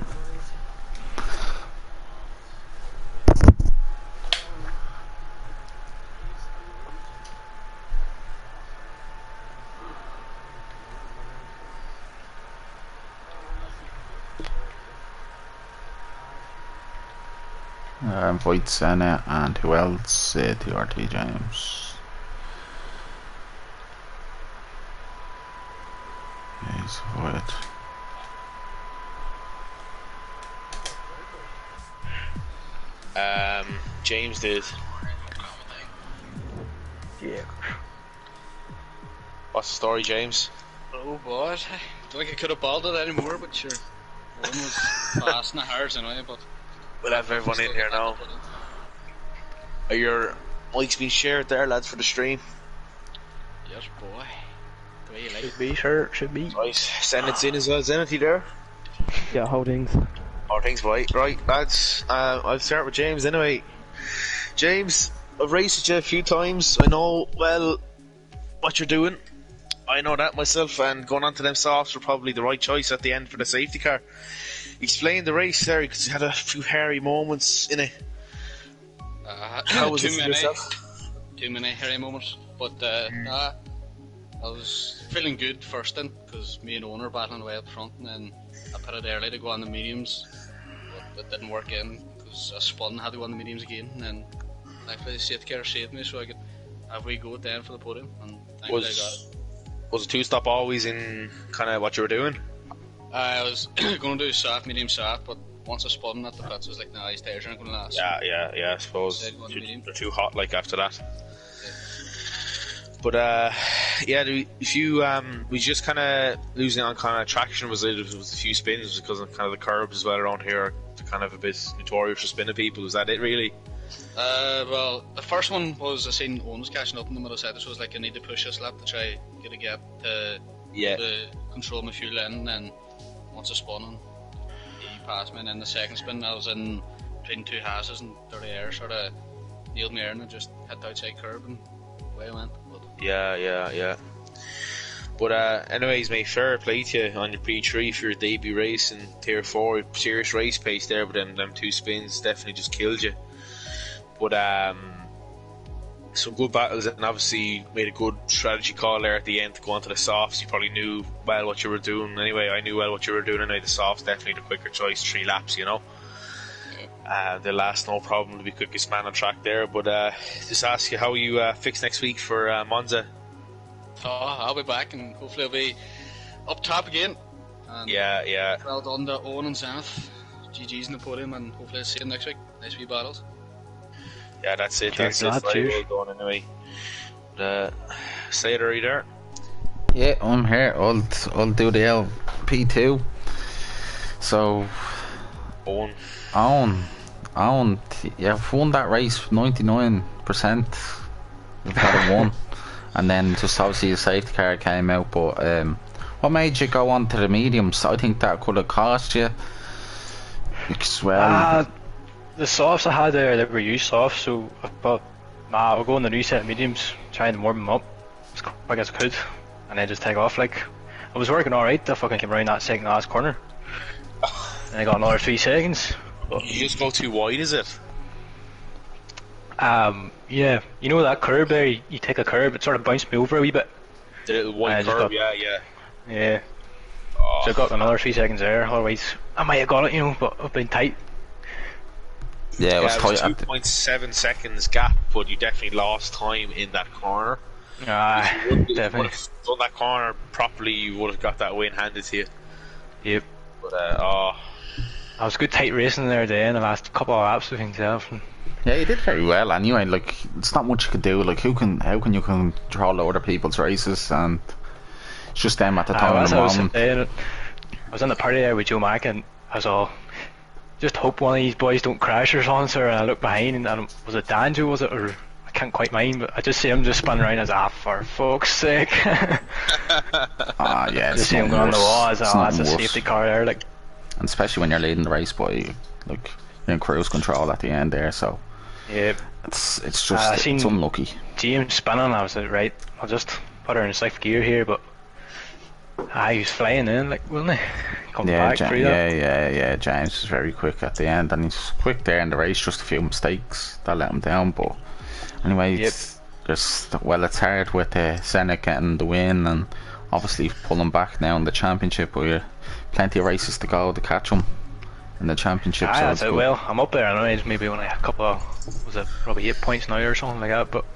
Void Senna and who else? TRT James. Yes, Void. James did. Yeah. What's the story, James? Oh, boy. I don't think I could have balled it anymore, but sure. One was fast and hard anyway, but... We'll have everyone in here now. Are your mics being shared there, lads, for the stream? Yes, boy. The way you like it. Should be, sure, should be. Right, send it in as well. Zenity there? Yeah, holdings. Oh, thanks, boy. Right, lads, I'll start with James anyway. James, I've raced with you a few times. I know, well, what you're doing. I know that myself, and going on to them softs were probably the right choice at the end for the safety car. Explain the race there, because you had a few hairy moments in it. How was it for yourself? Too many hairy moments, but I was feeling good first then, because me and Owner battling away up front, and then I put it early to go on the mediums, but it didn't work in, because I spun and had to go on the mediums again, and then thankfully the safety car saved me, so I could have a wee go down for the podium, and thankfully I got it. Was a two-stop always in kind of what you were doing? I was going to do soft, medium soft, but once I spun at the pits, I was like, nah, these tires aren't going to last. Yeah, I suppose they're too hot like after that. Yeah. But if you we just kind of losing on kind of traction was a few spins because of kind of the curbs as well around here. They're kind of a bit notorious for spinning people. Was that it really? Well, the first one was I seen Owen was catching up in the middle side, so I was like, I need to push this lap to try get a gap to control my fuel in, and then once I spun he passed me, and then the second spin I was in between two hasses and dirty air, sort of nailed me air and just hit the outside curb and away I went. But yeah. But anyways, mate, fair play to you on your P3 for your debut race in Tier 4. Serious race pace there, but then them two spins definitely just killed you. But some good battles, and obviously made a good strategy call there at the end to go on to the softs. You probably knew well what you were doing. Anyway, I knew well what you were doing. Anyway, the softs definitely the quicker choice. 3 laps, you know. The last no problem to be quickest man on track there. But just ask you how you fix next week for Monza. I'll be back, and hopefully I'll be up top again. And yeah. Well done to Owen and Zenith. GG's in the podium, and hopefully I'll see them next week. Nice wee battles. Yeah, that's it. Cheers, That's it. lad, Very well done anyway. Slater, are you there? Yeah, I'm here. I'll do the LP2. So, Owen. You've won that race 99%. You've had it won. And then just obviously the safety car came out, but what made you go on to the mediums? I think that could have cost you. Because, well, the softs I had there, they were used softs, so I thought, I'll go on the new set of mediums, try and warm them up as quick as I could, and then just take off. Like, I was working alright, I fucking came around that second last corner, and I got another 3 seconds. But, You just go too wide, is it? yeah, you know that curb there, you take a curb, it sort of bounced me over a wee bit. The little wide curve, Yeah. Oh. So I got another 3 seconds there, otherwise I might have got it, you know, but I've been tight. yeah, it was tight. 2.7 seconds gap, but you definitely lost time in that corner. Definitely. If you would have done that corner properly, you would have got that win handed to you. Yep. But I was good tight racing there then, the last couple of laps with himself. Yeah, you did very well anyway. Like, it's not much you could do. Like, how can you control other people's races? And it's just them at the time of the moment. I was in the party there with Joe Mack, and I was all, just hope one of these boys don't crash or something, sir. And I looked behind, and was it Danjo, was it? Or I can't quite mind, but I just see him just spinning around as, for fuck's sake. Yeah, just see him going on the wall as, that's a worse. safety car there, like. And especially when you're leading the race by, like, you're in cruise control at the end there, so Yeah. it's just it's unlucky. James spinning, I was like, right, I'll just put her in 6th gear here, but he was flying in, like, wasn't he? Come back through that. Yeah, James was very quick at the end, and he's quick there in the race, just a few mistakes that let him down, but anyway, it's hard with Senna getting the win, and obviously pulling back now in the championship, but plenty of races to go to catch him in the championship. So that's it. Well, I'm up there anyways, maybe only a couple of, was it probably 8 points now or something like that, but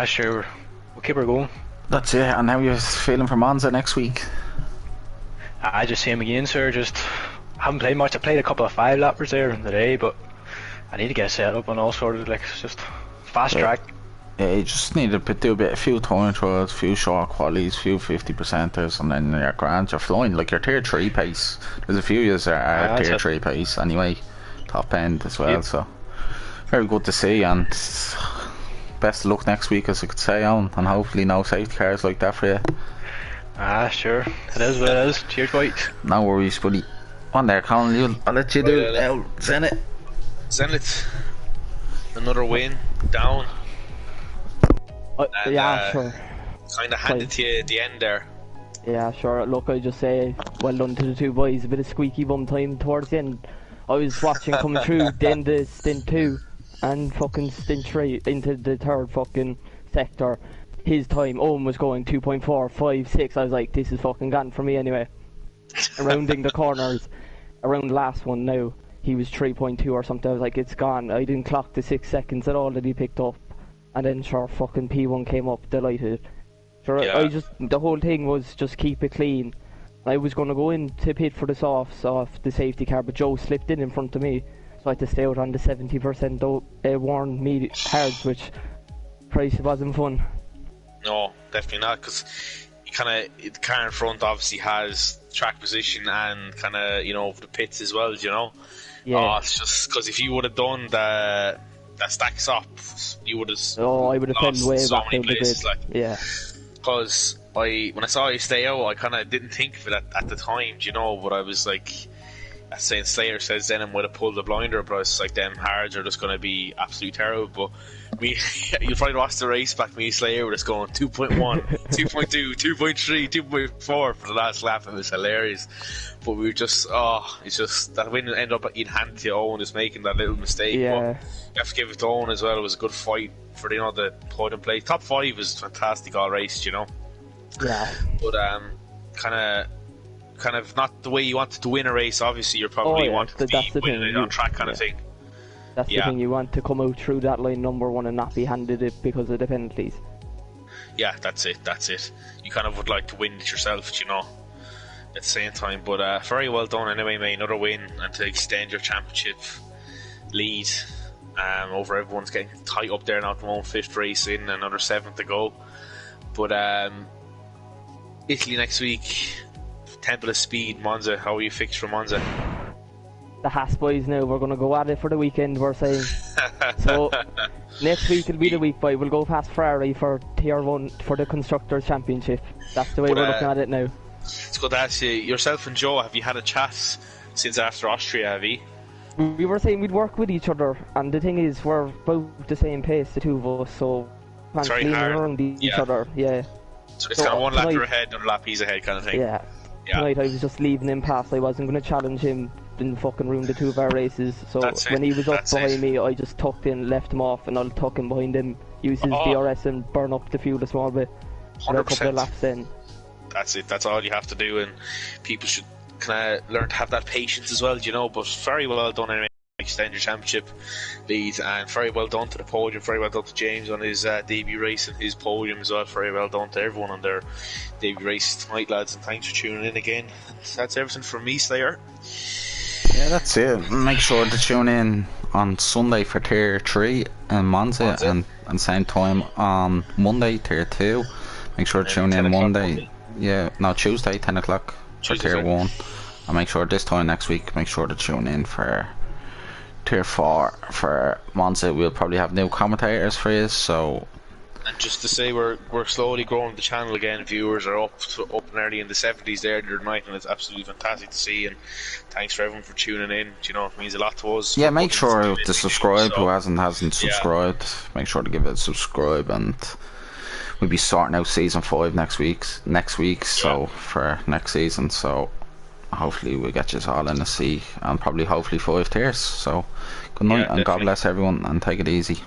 sure, we'll keep her going. That's it. And how you feeling for Monza next week? I just see him again, sir. Just haven't played much. I played a couple of 5-lappers there in the day, but I need to get set up and all sorted. Like, it's just fast track. Yeah, you just need to do a few time trials, few short qualies, few 50%ers, and then you're grand. You're flying. Like, your tier 3 pace. There's a few years that are tier 3 pace anyway, top end as well. So very good to see, and best of luck next week, as I could say, on, and hopefully no safety cars like that for you. Sure, it is what it is. Cheers, boys. No worries, buddy. On there, Colin, I'll let you do it. Zenith, another win down. Yeah, sure. Kind of handed to you at the end there. Yeah, sure. Look, I just say well done to the two boys. A bit of squeaky bum time towards the end. I was watching coming through then the stint 2 and fucking stint 3 into the third fucking sector. His time, Owen was going 2.4, 5, 6. I was like, this is fucking gone for me anyway. Rounding the corners, around the last one now, he was 3.2 or something. I was like, it's gone. I didn't clock the 6 seconds at all that he picked up. And then sure, fucking P1 came up, delighted. Sure, yeah. The whole thing was just keep it clean. I was going to go into pit for the softs off the safety car, but Joe slipped in front of me. So I had to stay out on the 70% worn hards, which Christ, it wasn't fun. No, definitely not, because the car in front obviously has track position and kind of, the pits as well, Yeah. It's just because if you would have done that stacks up, you would have. Oh, I would have fell way so back many down the places, grid. Yeah. Because when I saw you stay out, I kind of didn't think of it at the time, but I was like, as Saint Slayer says, then I would have pulled the blinder, but I was like, them hards are just going to be absolutely terrible. But you'll probably watch the race back, me and Slayer were just going 2.1, 2.2, 2.3, 2.4 for the last lap. It was hilarious. But we were just, it's just that win ended up in hand to Owen, just making that little mistake. Yeah. But you have to give it to Owen as well. It was a good fight for the podium place. Top 5 was fantastic all race, Yeah. But kind of not the way you wanted to win a race. Obviously, you're probably wanting to be winning it on track kind of thing. That's the thing, you want to come out through that line number 1 and not be handed it because of the penalties. Yeah, that's it. You kind of would like to win it yourself, at the same time. But very well done anyway, mate. Another win and to extend your championship lead over everyone's getting tight up there now at the moment. 5th race in, another 7th to go. But Italy next week, Temple of Speed, Monza. How are you fixed for Monza? The Haas boys now, we're going to go at it for the weekend, we're saying. So next week will be the week, boy. We'll go past Ferrari for Tier 1 for the Constructors' Championship. That's the way we're looking at it now. It's good to ask you, yourself and Joe, have you had a chat since after Austria, have you? We were saying we'd work with each other, and the thing is, we're about the same pace, the two of us, so we can't lean around each other. Yeah. So it's kind of one lap you're ahead, another lap he's ahead kind of thing. Yeah. Tonight I was just leaving him pass. I wasn't going to challenge him and fucking ruin the 2 of our races. So when he was up behind me, I just tucked in, left him off, and I'll tuck him behind him, use his DRS and burn up the fuel a small bit for a couple of laps then. That's it. That's all you have to do, and people should kind of learn to have that patience as well, But very well done anyway. Extend your championship lead, and very well done to the podium. Very well done to James on his debut race and his podium as well. Very well done to everyone on their debut race tonight, lads, and thanks for tuning in again. And that's everything from me, Slayer. Yeah, that's it. Make sure to tune in on Sunday for Tier 3 in Monza. And same time on Monday, Tier 2. Make sure to tune in Monday. Yeah, no, Tuesday, 10 o'clock for Tier 1. And make sure this time next week, make sure to tune in for Tier 4 for Monza. We'll probably have new commentators for you, so. And just to say, we're slowly growing the channel again. Viewers are up and early in the 70s there the other night, and it's absolutely fantastic to see. And thanks for everyone for tuning in. It means a lot to us. Yeah, make sure to subscribe. Who hasn't subscribed, make sure to give it a subscribe. And we'll be sorting out season 5 next week. So for next season, so hopefully we'll get you all in the sea, and probably hopefully 5 tiers. So good night, and God bless everyone, and take it easy.